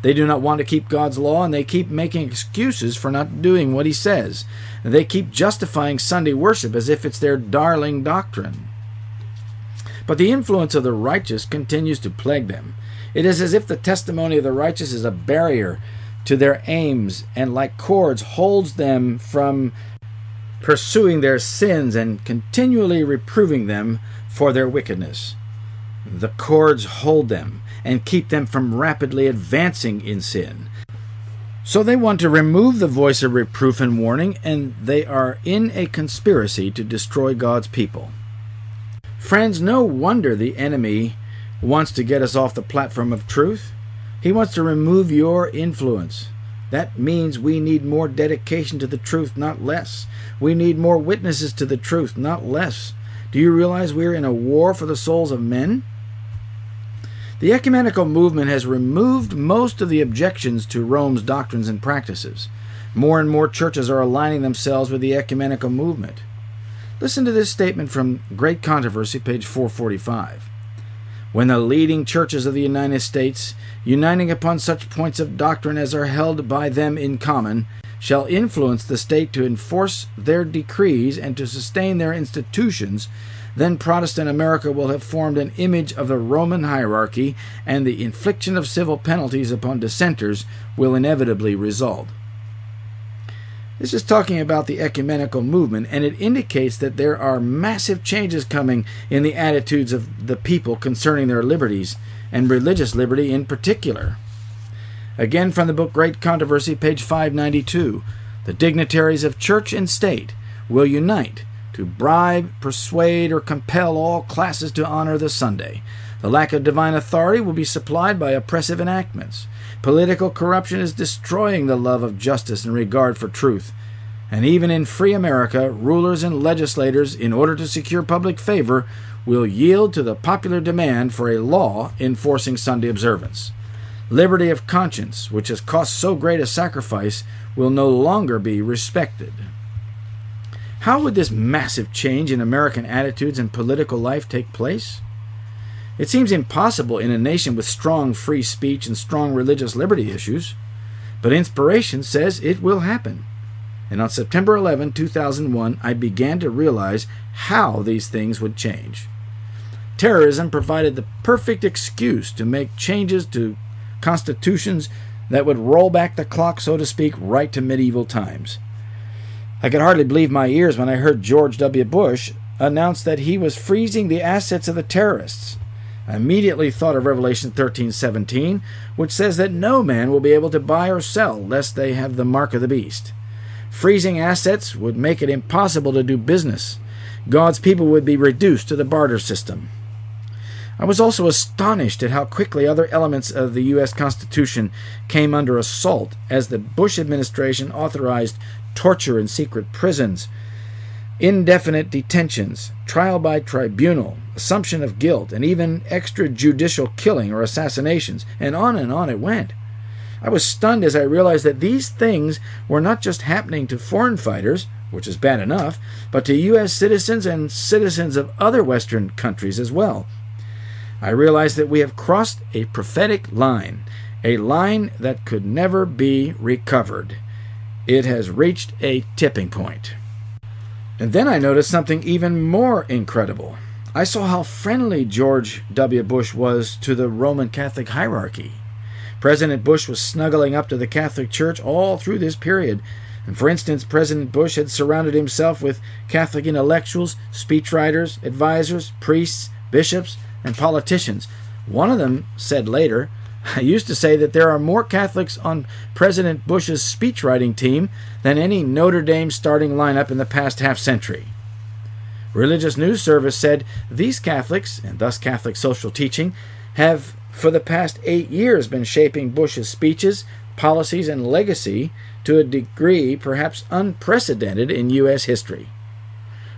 They do not want to keep God's law, and they keep making excuses for not doing what he says. They keep justifying Sunday worship as if it's their darling doctrine. But the influence of the righteous continues to plague them. It is as if the testimony of the righteous is a barrier to their aims, and like cords holds them from pursuing their sins and continually reproving them for their wickedness. The cords hold them and keep them from rapidly advancing in sin. So they want to remove the voice of reproof and warning, and they are in a conspiracy to destroy God's people. Friends, no wonder the enemy wants to get us off the platform of truth. He wants to remove your influence. That means we need more dedication to the truth, not less. We need more witnesses to the truth, not less. Do you realize we're in a war for the souls of men? The ecumenical movement has removed most of the objections to Rome's doctrines and practices. More and more churches are aligning themselves with the ecumenical movement. Listen to this statement from Great Controversy, page 445. When the leading churches of the United States, uniting upon such points of doctrine as are held by them in common, shall influence the state to enforce their decrees and to sustain their institutions, then Protestant America will have formed an image of the Roman hierarchy, and the infliction of civil penalties upon dissenters will inevitably result. This is talking about the ecumenical movement, and it indicates that there are massive changes coming in the attitudes of the people concerning their liberties, and religious liberty in particular. Again from the book Great Controversy, page 592, the dignitaries of church and state will unite to bribe, persuade, or compel all classes to honor the Sunday. The lack of divine authority will be supplied by oppressive enactments. Political corruption is destroying the love of justice and regard for truth. And even in free America, rulers and legislators, in order to secure public favor, will yield to the popular demand for a law enforcing Sunday observance. Liberty of conscience, which has cost so great a sacrifice, will no longer be respected. How would this massive change in American attitudes and political life take place? It seems impossible in a nation with strong free speech and strong religious liberty issues, but inspiration says it will happen. And on September 11, 2001, I began to realize how these things would change. Terrorism provided the perfect excuse to make changes to constitutions that would roll back the clock, so to speak, right to medieval times. I could hardly believe my ears when I heard George W. Bush announce that he was freezing the assets of the terrorists. I immediately thought of Revelation 13:17, which says that no man will be able to buy or sell lest they have the mark of the beast. Freezing assets would make it impossible to do business. God's people would be reduced to the barter system. I was also astonished at how quickly other elements of the U.S. Constitution came under assault as the Bush administration authorized torture in secret prisons, indefinite detentions, trial by tribunal, assumption of guilt, and even extrajudicial killing or assassinations, and on it went. I was stunned as I realized that these things were not just happening to foreign fighters, which is bad enough, but to U.S. citizens and citizens of other Western countries as well. I realized that we have crossed a prophetic line, a line that could never be recovered. It has reached a tipping point. And then I noticed something even more incredible. I saw how friendly George W. Bush was to the Roman Catholic hierarchy. President Bush was snuggling up to the Catholic Church all through this period. And for instance, President Bush had surrounded himself with Catholic intellectuals, speechwriters, advisors, priests, bishops, and politicians. One of them said later, "I used to say that there are more Catholics on President Bush's speechwriting team than any Notre Dame starting lineup in the past half-century." Religious News Service said these Catholics, and thus Catholic social teaching, have for the past 8 years been shaping Bush's speeches, policies, and legacy to a degree perhaps unprecedented in U.S. history.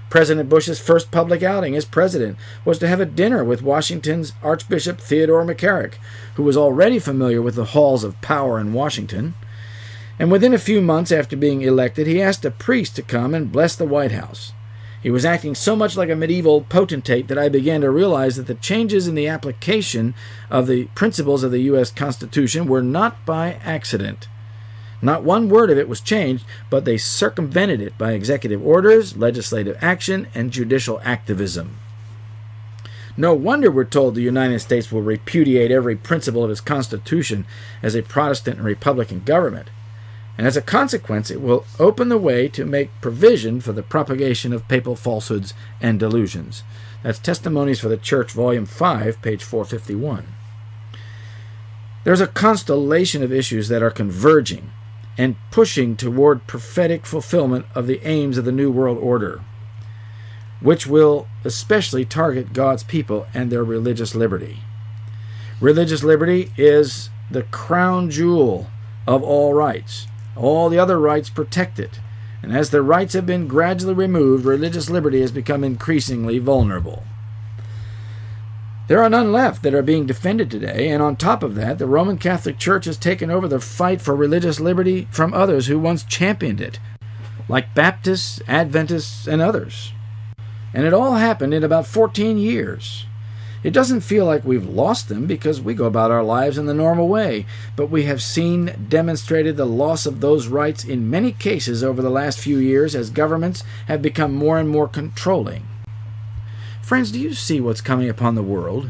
President Bush's first public outing as president was to have a dinner with Washington's Archbishop Theodore McCarrick, who was already familiar with the halls of power in Washington. And within a few months after being elected, he asked a priest to come and bless the White House. He was acting so much like a medieval potentate that I began to realize that the changes in the application of the principles of the U.S. Constitution were not by accident. Not one word of it was changed, but they circumvented it by executive orders, legislative action, and judicial activism. No wonder we're told the United States will repudiate every principle of its Constitution as a Protestant and Republican government. And as a consequence, it will open the way to make provision for the propagation of papal falsehoods and delusions. That's Testimonies for the Church, Volume 5, page 451. There's a constellation of issues that are converging and pushing toward prophetic fulfillment of the aims of the New World Order, which will especially target God's people and their religious liberty. Religious liberty is the crown jewel of all rights. All the other rights protect it. And as their rights have been gradually removed, religious liberty has become increasingly vulnerable. There are none left that are being defended today, and on top of that, the Roman Catholic Church has taken over the fight for religious liberty from others who once championed it, like Baptists, Adventists, and others. And it all happened in about 14 years. It doesn't feel like we've lost them because we go about our lives in the normal way, but we have seen demonstrated the loss of those rights in many cases over the last few years as governments have become more and more controlling. Friends, do you see what's coming upon the world?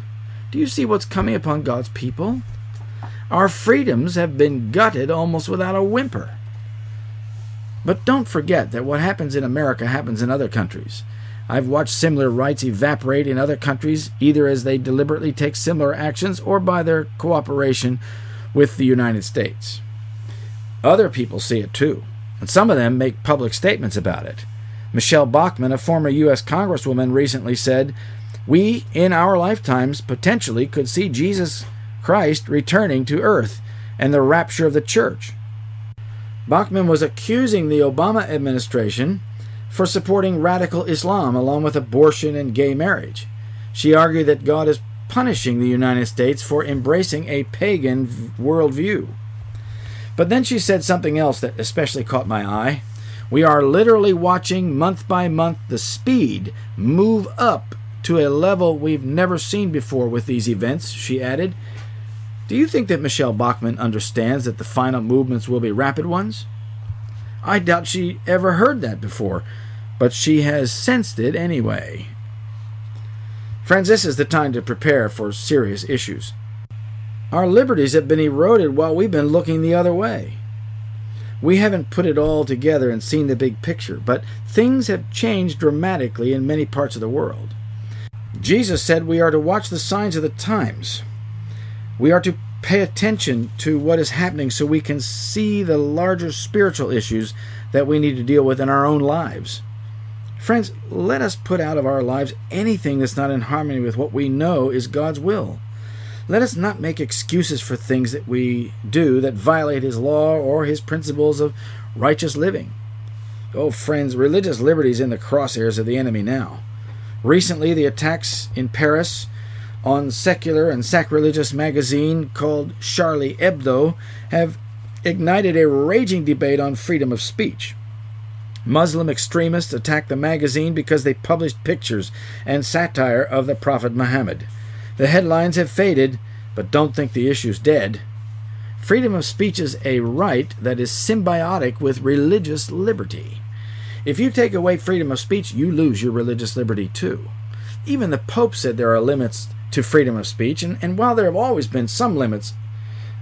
Do you see what's coming upon God's people? Our freedoms have been gutted almost without a whimper. But don't forget that what happens in America happens in other countries. I've watched similar rights evaporate in other countries, either as they deliberately take similar actions or by their cooperation with the United States. Other people see it too, and some of them make public statements about it. Michelle Bachmann, a former U.S. Congresswoman, recently said, "We, in our lifetimes, potentially could see Jesus Christ returning to earth and the rapture of the church." Bachmann was accusing the Obama administration for supporting radical Islam along with abortion and gay marriage. She argued that God is punishing the United States for embracing a pagan worldview. But then she said something else that especially caught my eye. "We are literally watching month by month the speed move up to a level we've never seen before with these events," she added. Do you think that Michelle Bachmann understands that the final movements will be rapid ones? I doubt she ever heard that before, but she has sensed it anyway. Friends, this is the time to prepare for serious issues. Our liberties have been eroded while we've been looking the other way. We haven't put it all together and seen the big picture, but things have changed dramatically in many parts of the world. Jesus said we are to watch the signs of the times. We are to pay attention to what is happening so we can see the larger spiritual issues that we need to deal with in our own lives. Friends, let us put out of our lives anything that's not in harmony with what we know is God's will. Let us not make excuses for things that we do that violate His law or His principles of righteous living. Oh, friends, religious liberty is in the crosshairs of the enemy now. Recently, the attacks in Paris on secular and sacrilegious magazine called Charlie Hebdo have ignited a raging debate on freedom of speech. Muslim extremists attacked the magazine because they published pictures and satire of the Prophet Muhammad. The headlines have faded, but don't think the issue's dead. Freedom of speech is a right that is symbiotic with religious liberty. If you take away freedom of speech, you lose your religious liberty too. Even the Pope said there are limits to freedom of speech, and while there have always been some limits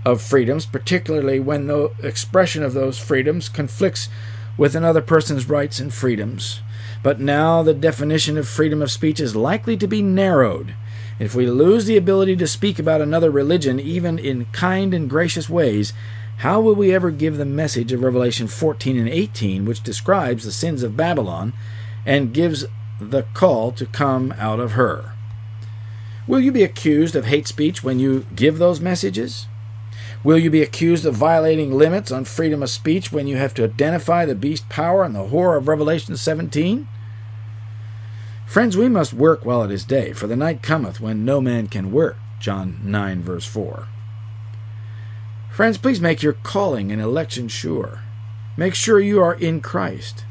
of freedoms, particularly when the expression of those freedoms conflicts with another person's rights and freedoms, but now the definition of freedom of speech is likely to be narrowed. If we lose the ability to speak about another religion, even in kind and gracious ways, how will we ever give the message of Revelation 14 and 18, which describes the sins of Babylon and gives the call to come out of her? Will you be accused of hate speech when you give those messages? Will you be accused of violating limits on freedom of speech when you have to identify the beast power and the horror of Revelation 17? Friends, we must work while it is day, for the night cometh when no man can work. John 9, verse 4. Friends, please make your calling and election sure. Make sure you are in Christ.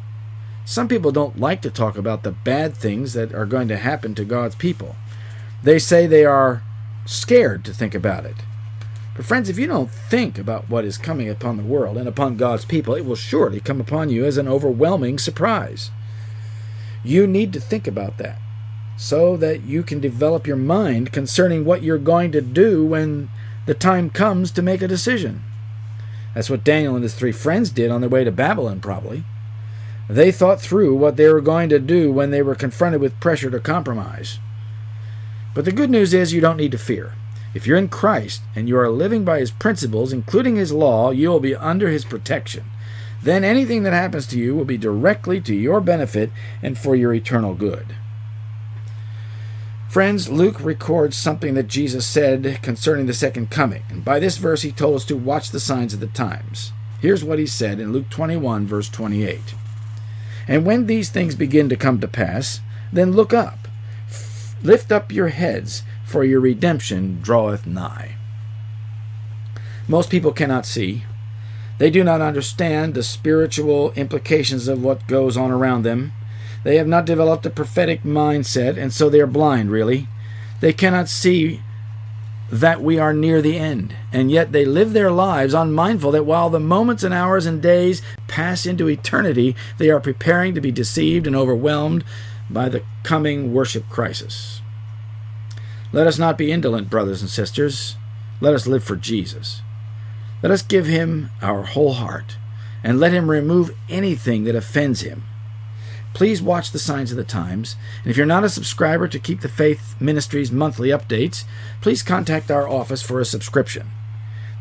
Some people don't like to talk about the bad things that are going to happen to God's people. They say they are scared to think about it. But friends, if you don't think about what is coming upon the world and upon God's people, it will surely come upon you as an overwhelming surprise. You need to think about that so that you can develop your mind concerning what you're going to do when the time comes to make a decision. That's what Daniel and his 3 friends did on their way to Babylon, probably. They thought through what they were going to do when they were confronted with pressure to compromise. But the good news is you don't need to fear. If you're in Christ and you are living by His principles, including His law, you will be under His protection. Then anything that happens to you will be directly to your benefit and for your eternal good. Friends, Luke records something that Jesus said concerning the second coming. And by this verse, he told us to watch the signs of the times. Here's what he said in Luke 21, verse 28. And when these things begin to come to pass, then look up. Lift up your heads, for your redemption draweth nigh. Most people cannot see. They do not understand the spiritual implications of what goes on around them. They have not developed a prophetic mindset, and so they are blind, really. They cannot see that we are near the end, and yet they live their lives unmindful that while the moments and hours and days pass into eternity, they are preparing to be deceived and overwhelmed by the coming worship crisis. Let us not be indolent, brothers and sisters. Let us live for Jesus. Let us give him our whole heart, and let him remove anything that offends him. Please watch the Signs of the Times, and if you're not a subscriber to Keep the Faith Ministry's monthly updates, please contact our office for a subscription.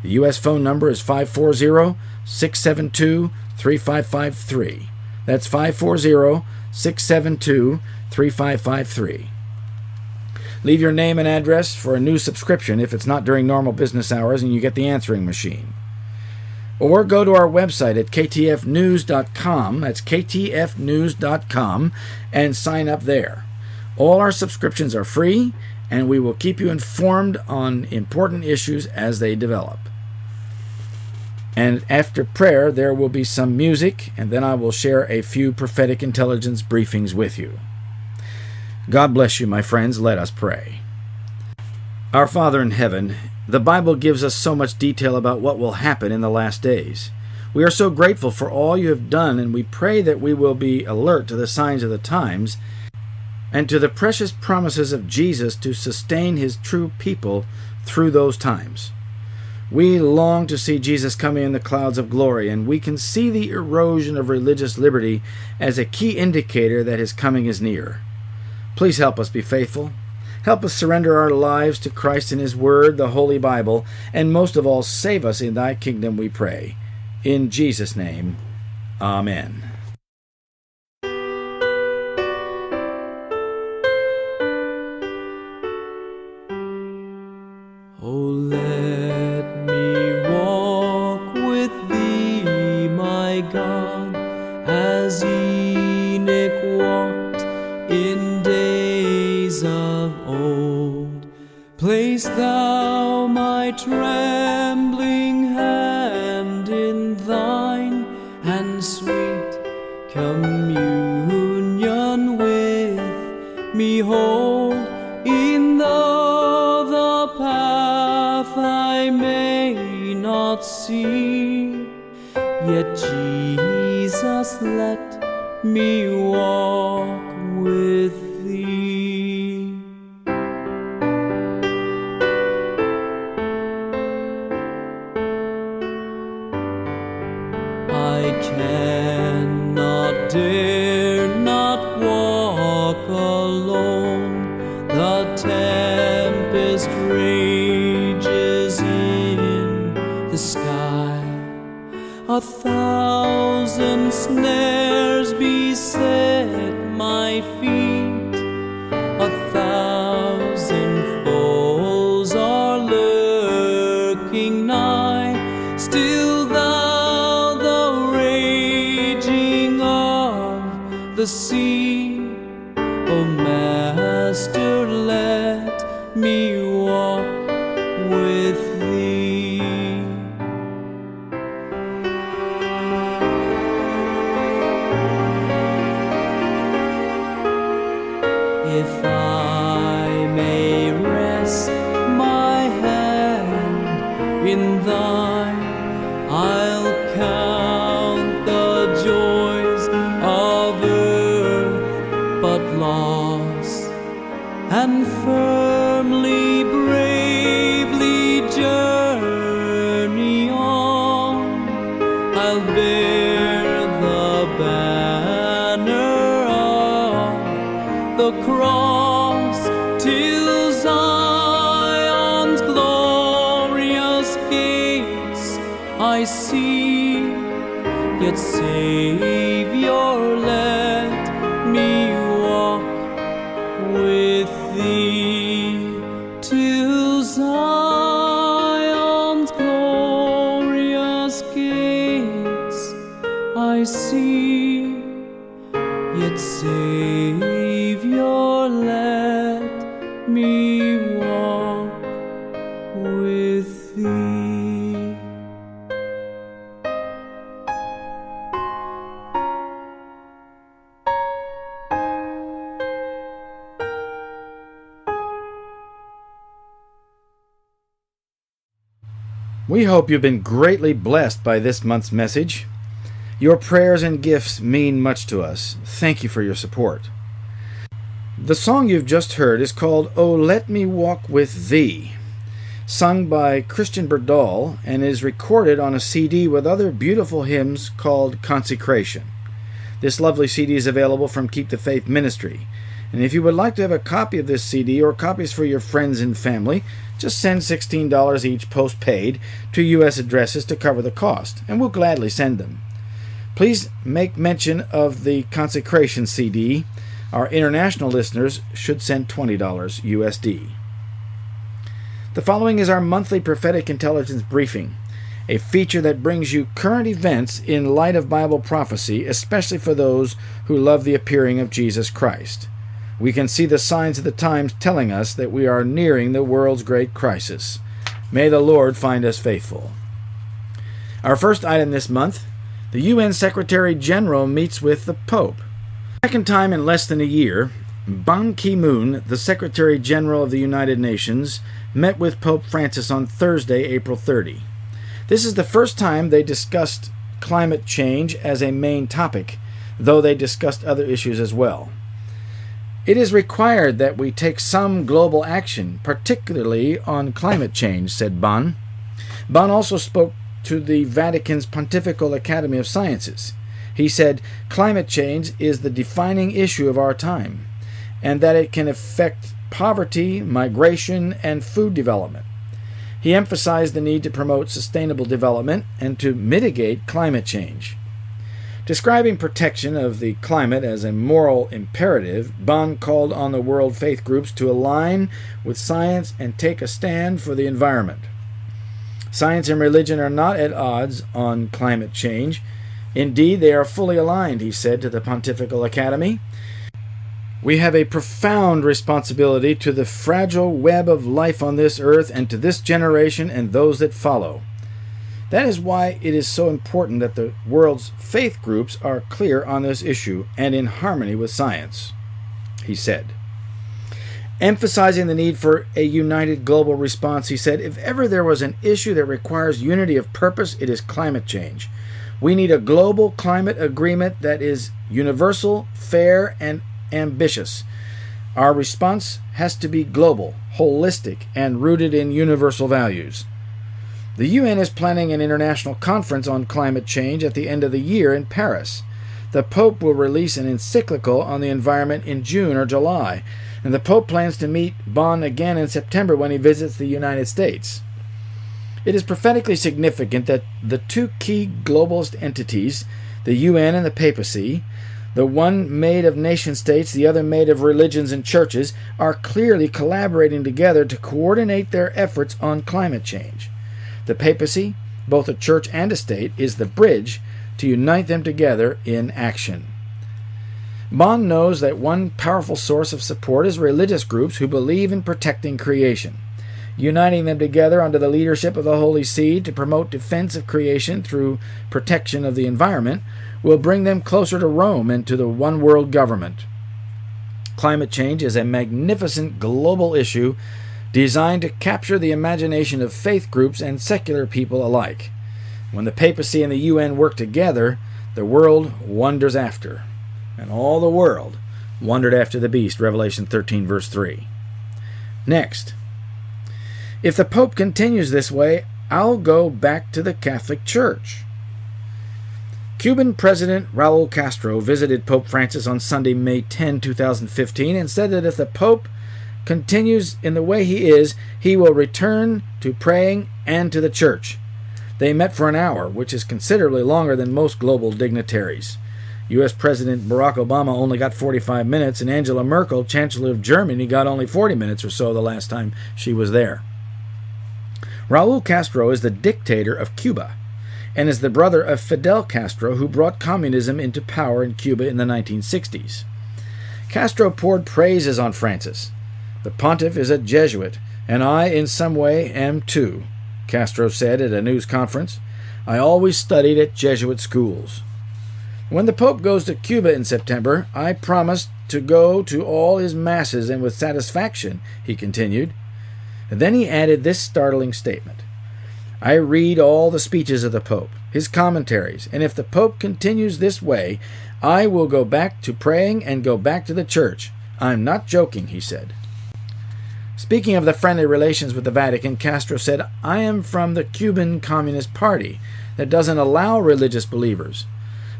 The U.S. phone number is 540-672-3553. That's 540-672-3553. Leave your name and address for a new subscription if it's not during normal business hours and you get the answering machine. Or go to our website at ktfnews.com, that's ktfnews.com, and sign up there. All our subscriptions are free, and we will keep you informed on important issues as they develop. And after prayer, there will be some music, and then I will share a few prophetic intelligence briefings with you. God bless you, my friends. Let us pray. Our Father in heaven, the Bible gives us so much detail about what will happen in the last days. We are so grateful for all you have done, and we pray that we will be alert to the signs of the times and to the precious promises of Jesus to sustain his true people through those times. We long to see Jesus coming in the clouds of glory, and we can see the erosion of religious liberty as a key indicator that his coming is near. Please help us be faithful. Help us surrender our lives to Christ and his word, the Holy Bible, and most of all, save us in thy kingdom, we pray. In Jesus' name, amen. Oh, let me walk with thee, my God, as Enoch walked in days of old. Place thou my trembling hand in thine, and sweet communion with me hold, in though the path I may not see, yet Jesus, let me walk with thee. I cannot, dare not walk alone. The tempest rages in the sky. 1,000 snares beset my feet. 1,000 foes are lurking nigh. Still thou, the raging of the sea, O Master, let me walk with thee. If I may rest my hand in thine, I'll count the joys of earth but loss, and firmly, bravely journey on. I'll bear the banner of the cross till Zion's glorious gates I see. Yet Savior, let me walk with thee till Zion's glorious gates I see. Yet Savior, let me walk with thee. We hope you've been greatly blessed by this month's message. Your prayers and gifts mean much to us. Thank you for your support. The song you've just heard is called "Oh, Let Me Walk With Thee," sung by Christian Berdahl, and is recorded on a CD with other beautiful hymns called Consecration. This lovely CD is available from Keep the Faith Ministry. And if you would like to have a copy of this CD or copies for your friends and family, just send $16 each postpaid to U.S. addresses to cover the cost, and we'll gladly send them. Please make mention of the Consecration CD. Our international listeners should send $20 USD. The following is our monthly prophetic intelligence briefing, a feature that brings you current events in light of Bible prophecy, especially for those who love the appearing of Jesus Christ. We can see the signs of the times telling us that we are nearing the world's great crisis. May the Lord find us faithful. Our first item this month: the UN Secretary General meets with the Pope. Second time in less than a year, Ban Ki-moon, the Secretary General of the United Nations, met with Pope Francis on Thursday, April 30. This is the first time they discussed climate change as a main topic, though they discussed other issues as well. It is required that we take some global action, particularly on climate change, said Ban. Ban also spoke to the Vatican's Pontifical Academy of Sciences. He said, climate change is the defining issue of our time, and that it can affect poverty, migration, and food development. He emphasized the need to promote sustainable development and to mitigate climate change. Describing protection of the climate as a moral imperative, Ban called on the world faith groups to align with science and take a stand for the environment. Science and religion are not at odds on climate change. Indeed, they are fully aligned, he said to the Pontifical Academy. We have a profound responsibility to the fragile web of life on this earth and to this generation and those that follow. That is why it is so important that the world's faith groups are clear on this issue and in harmony with science, he said. Emphasizing the need for a united global response, he said, if ever there was an issue that requires unity of purpose, it is climate change. We need a global climate agreement that is universal, fair, and ambitious. Our response has to be global, holistic, and rooted in universal values. The UN is planning an international conference on climate change at the end of the year in Paris. The Pope will release an encyclical on the environment in June or July, and the Pope plans to meet Ban again in September when he visits the United States. It is prophetically significant that the two key globalist entities, the UN and the papacy, the one made of nation-states, the other made of religions and churches, are clearly collaborating together to coordinate their efforts on climate change. The papacy, both a church and a state, is the bridge to unite them together in action. Ban knows that one powerful source of support is religious groups who believe in protecting creation. Uniting them together under the leadership of the Holy See to promote defense of creation through protection of the environment will bring them closer to Rome and to the one world government. Climate change is a magnificent global issue designed to capture the imagination of faith groups and secular people alike. When the papacy and the UN work together, the world wonders after. And all the world wondered after the beast, Revelation 13, verse 3. Next, if the Pope continues this way, I'll go back to the Catholic Church. Cuban President Raul Castro visited Pope Francis on Sunday, May 10, 2015, and said that if the Pope continues in the way he is, he will return to praying and to the Church. They met for an hour, which is considerably longer than most global dignitaries. U.S. President Barack Obama only got 45 minutes, and Angela Merkel, Chancellor of Germany, got only 40 minutes or so the last time she was there. Raul Castro is the dictator of Cuba, and is the brother of Fidel Castro, who brought communism into power in Cuba in the 1960s. Castro poured praises on Francis. "The pontiff is a Jesuit, and I in some way am too," Castro said at a news conference. "I always studied at Jesuit schools. When the Pope goes to Cuba in September, I promise to go to all his masses and with satisfaction," he continued. And then he added this startling statement: "I read all the speeches of the Pope, his commentaries, and if the Pope continues this way, I will go back to praying and go back to the church. I'm not joking," he said. Speaking of the friendly relations with the Vatican, Castro said, "I am from the Cuban Communist Party that doesn't allow religious believers.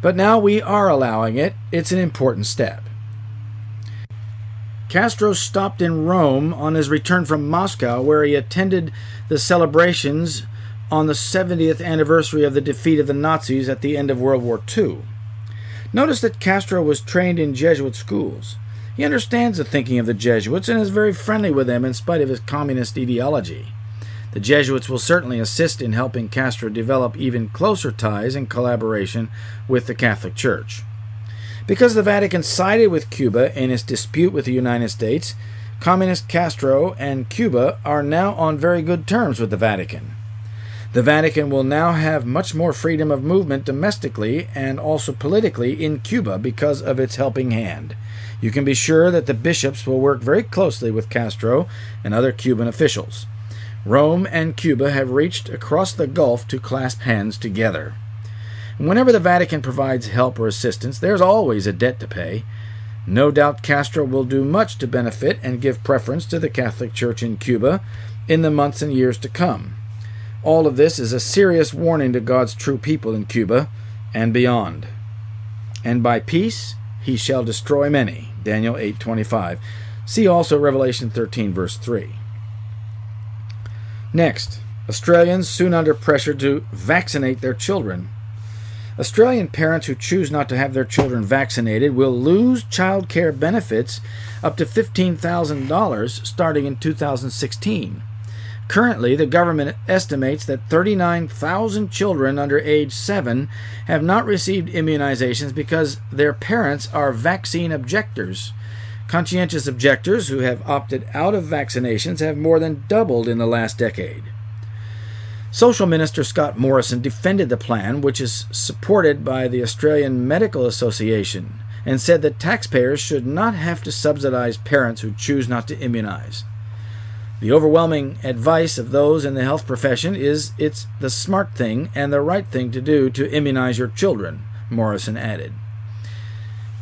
But now we are allowing it. It's an important step." Castro stopped in Rome on his return from Moscow, where he attended the celebrations on the 70th anniversary of the defeat of the Nazis at the end of World War II. Notice that Castro was trained in Jesuit schools. He understands the thinking of the Jesuits and is very friendly with them in spite of his communist ideology. The Jesuits will certainly assist in helping Castro develop even closer ties and collaboration with the Catholic Church. Because the Vatican sided with Cuba in its dispute with the United States, Communist Castro and Cuba are now on very good terms with the Vatican. The Vatican will now have much more freedom of movement domestically and also politically in Cuba because of its helping hand. You can be sure that the bishops will work very closely with Castro and other Cuban officials. Rome and Cuba have reached across the Gulf to clasp hands together. Whenever the Vatican provides help or assistance, there's always a debt to pay. No doubt Castro will do much to benefit and give preference to the Catholic Church in Cuba in the months and years to come. All of this is a serious warning to God's true people in Cuba and beyond. "And by peace he shall destroy many," Daniel 8:25. See also Revelation 13, verse 3. Next, Australians soon under pressure to vaccinate their children. Australian parents who choose not to have their children vaccinated will lose child care benefits up to $15,000 starting in 2016. Currently, the government estimates that 39,000 children under age 7 have not received immunizations because their parents are vaccine objectors. Conscientious objectors who have opted out of vaccinations have more than doubled in the last decade. Social Minister Scott Morrison defended the plan, which is supported by the Australian Medical Association, and said that taxpayers should not have to subsidize parents who choose not to immunize. The overwhelming advice of those in the health profession is it's the smart thing and the right thing to do to immunize your children, Morrison added.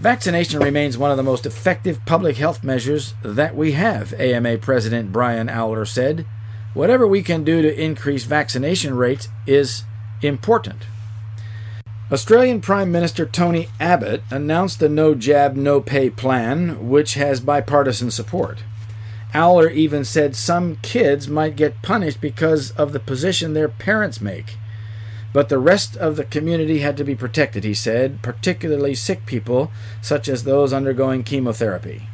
Vaccination remains one of the most effective public health measures that we have, AMA President Brian Owler said. Whatever we can do to increase vaccination rates is important. Australian Prime Minister Tony Abbott announced the No Jab, No Pay plan, which has bipartisan support. Owler even said some kids might get punished because of the position their parents make. But the rest of the community had to be protected, he said, particularly sick people, such as those undergoing chemotherapy.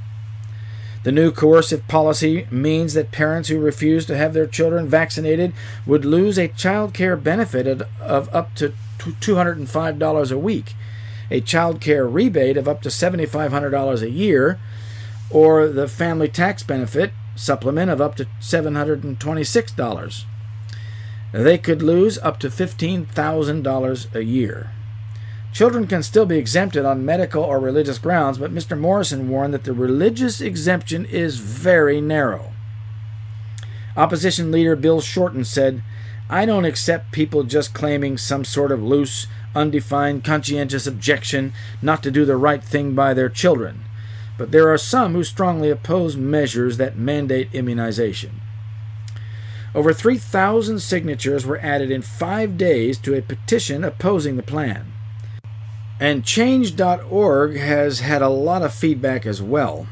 The new coercive policy means that parents who refuse to have their children vaccinated would lose a child care benefit of up to $205 a week, a child care rebate of up to $7,500 a year, or the family tax benefit supplement of up to $726. They could lose up to $15,000 a year. Children can still be exempted on medical or religious grounds, but Mr. Morrison warned that the religious exemption is very narrow. Opposition leader Bill Shorten said, "I don't accept people just claiming some sort of loose, undefined, conscientious objection not to do the right thing by their children. But there are some who strongly oppose measures that mandate immunization." Over 3,000 signatures were added in 5 days to a petition opposing the plan. And Change.org has had a lot of feedback as well.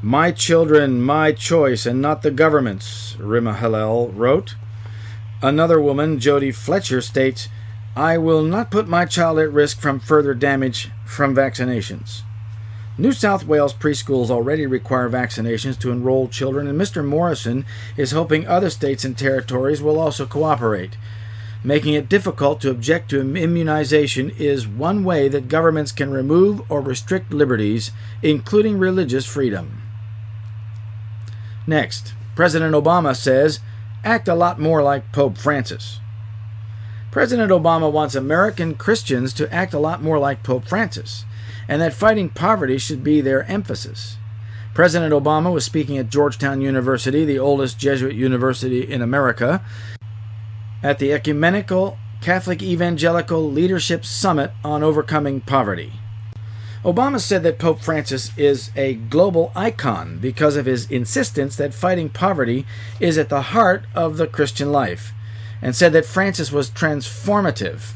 "My children, my choice, and not the government's," Rima Hillel wrote. Another woman, Jodie Fletcher, states, "I will not put my child at risk from further damage from vaccinations." New South Wales preschools already require vaccinations to enroll children, and Mr. Morrison is hoping other states and territories will also cooperate. Making it difficult to object to immunization is one way that governments can remove or restrict liberties, including religious freedom. Next, President Obama says, act a lot more like Pope Francis. President Obama wants American Christians to act a lot more like Pope Francis, and that fighting poverty should be their emphasis. President Obama was speaking at Georgetown University, the oldest Jesuit university in America, at the Ecumenical Catholic Evangelical Leadership Summit on Overcoming Poverty. Obama said that Pope Francis is a global icon because of his insistence that fighting poverty is at the heart of the Christian life, and said that Francis was transformative.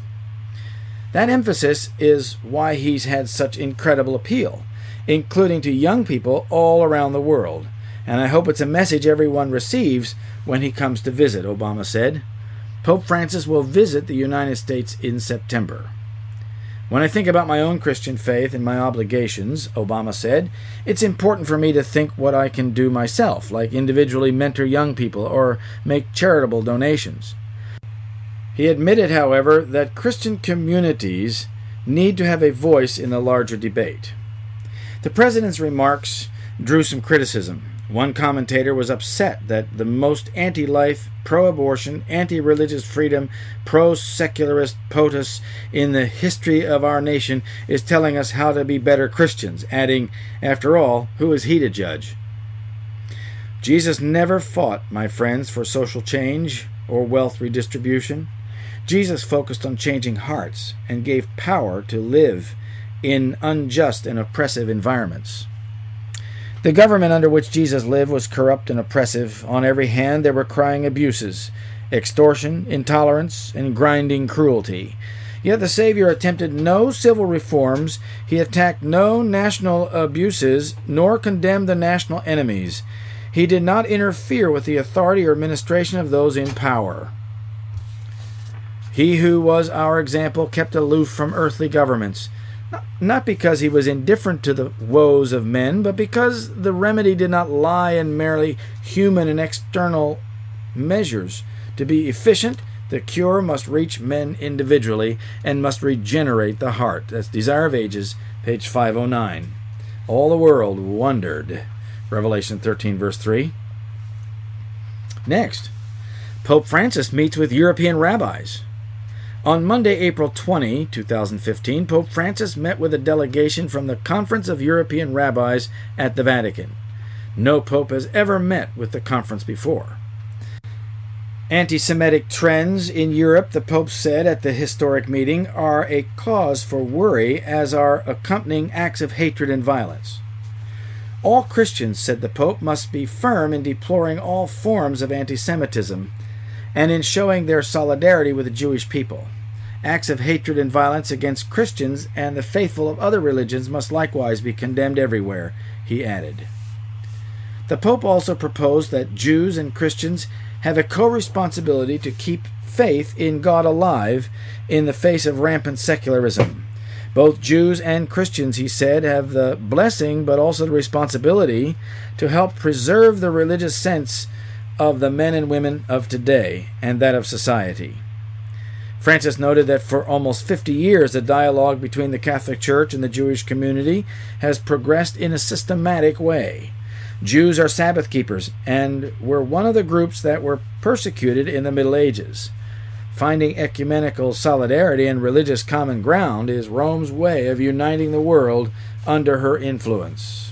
That emphasis is why he's had such incredible appeal, including to young people all around the world, and I hope it's a message everyone receives when he comes to visit, Obama said. Pope Francis will visit the United States in September. When I think about my own Christian faith and my obligations, Obama said, it's important for me to think what I can do myself, like individually mentor young people or make charitable donations. He admitted, however, that Christian communities need to have a voice in the larger debate. The president's remarks drew some criticism. One commentator was upset that the most anti-life, pro-abortion, anti-religious freedom, pro-secularist POTUS in the history of our nation is telling us how to be better Christians, adding, after all, who is he to judge? Jesus never fought, my friends, for social change or wealth redistribution. Jesus focused on changing hearts and gave power to live in unjust and oppressive environments. The government under which Jesus lived was corrupt and oppressive. On every hand there were crying abuses, extortion, intolerance, and grinding cruelty. Yet the Savior attempted no civil reforms, he attacked no national abuses, nor condemned the national enemies. He did not interfere with the authority or administration of those in power. He who was our example kept aloof from earthly governments, not because he was indifferent to the woes of men, but because the remedy did not lie in merely human and external measures. To be efficient, the cure must reach men individually and must regenerate the heart. That's Desire of Ages, page 509. All the world wondered. Revelation 13, verse 3. Next, Pope Francis meets with European rabbis. On Monday, April 20, 2015, Pope Francis met with a delegation from the Conference of European Rabbis at the Vatican. No pope has ever met with the conference before. Anti-Semitic trends in Europe, the Pope said at the historic meeting, are a cause for worry, as are accompanying acts of hatred and violence. All Christians, said the Pope, must be firm in deploring all forms of anti-Semitism and in showing their solidarity with the Jewish people. Acts of hatred and violence against Christians and the faithful of other religions must likewise be condemned everywhere, he added. The Pope also proposed that Jews and Christians have a co-responsibility to keep faith in God alive in the face of rampant secularism. Both Jews and Christians, he said, have the blessing but also the responsibility to help preserve the religious sense of the men and women of today and that of society. Francis noted that for almost 50 years the dialogue between the Catholic Church and the Jewish community has progressed in a systematic way. Jews are Sabbath keepers and were one of the groups that were persecuted in the Middle Ages. Finding ecumenical solidarity and religious common ground is Rome's way of uniting the world under her influence.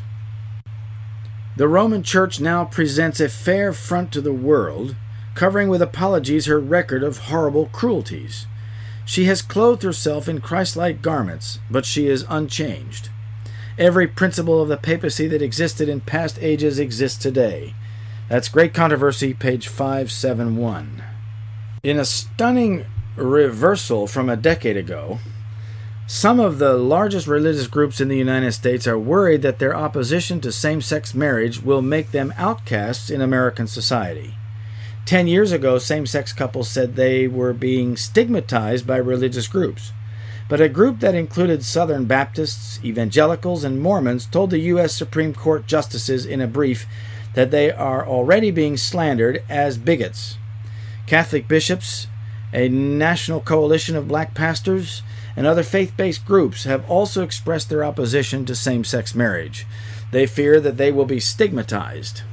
The Roman Church now presents a fair front to the world, covering with apologies her record of horrible cruelties. She has clothed herself in Christ-like garments, but she is unchanged. Every principle of the papacy that existed in past ages exists today. That's Great Controversy, page 571. In a stunning reversal from a decade ago, some of the largest religious groups in the United States are worried that their opposition to same-sex marriage will make them outcasts in American society. 10 years ago, same-sex couples said they were being stigmatized by religious groups. But a group that included Southern Baptists, evangelicals, and Mormons told the U.S. Supreme Court justices in a brief that they are already being slandered as bigots. Catholic bishops A national coalition of black pastors and other faith-based groups have also expressed their opposition to same-sex marriage. They fear that they will be stigmatized.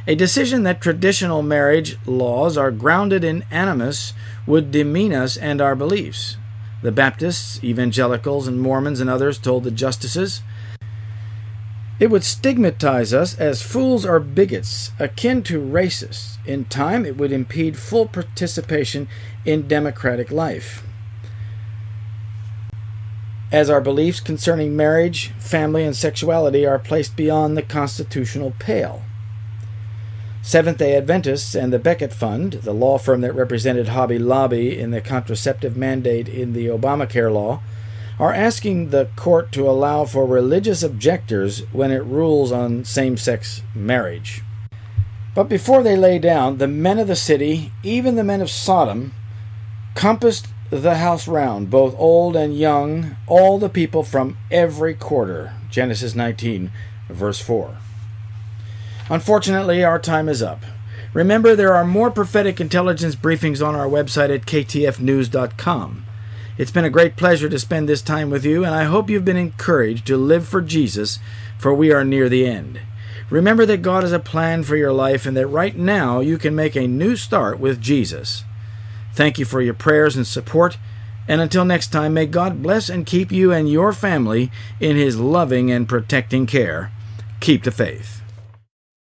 A decision that traditional marriage laws are grounded in animus would demean us and our beliefs. The Baptists, evangelicals, and Mormons and others told the justices, "It would stigmatize us as fools or bigots, akin to racists. In time, it would impede full participation in democratic life, as our beliefs concerning marriage, family, and sexuality are placed beyond the constitutional pale." Seventh-day Adventists and the Becket Fund, the law firm that represented Hobby Lobby in the contraceptive mandate in the Obamacare law, are asking the court to allow for religious objectors when it rules on same-sex marriage. But before they lay down, the men of the city, even the men of Sodom, compassed the house round, both old and young, all the people from every quarter. Genesis 19, verse 4. Unfortunately, our time is up. Remember, there are more prophetic intelligence briefings on our website at ktfnews.com. It's been a great pleasure to spend this time with you, and I hope you've been encouraged to live for Jesus, for we are near the end. Remember that God has a plan for your life and that right now you can make a new start with Jesus. Thank you for your prayers and support, and until next time, may God bless and keep you and your family in His loving and protecting care. Keep the faith.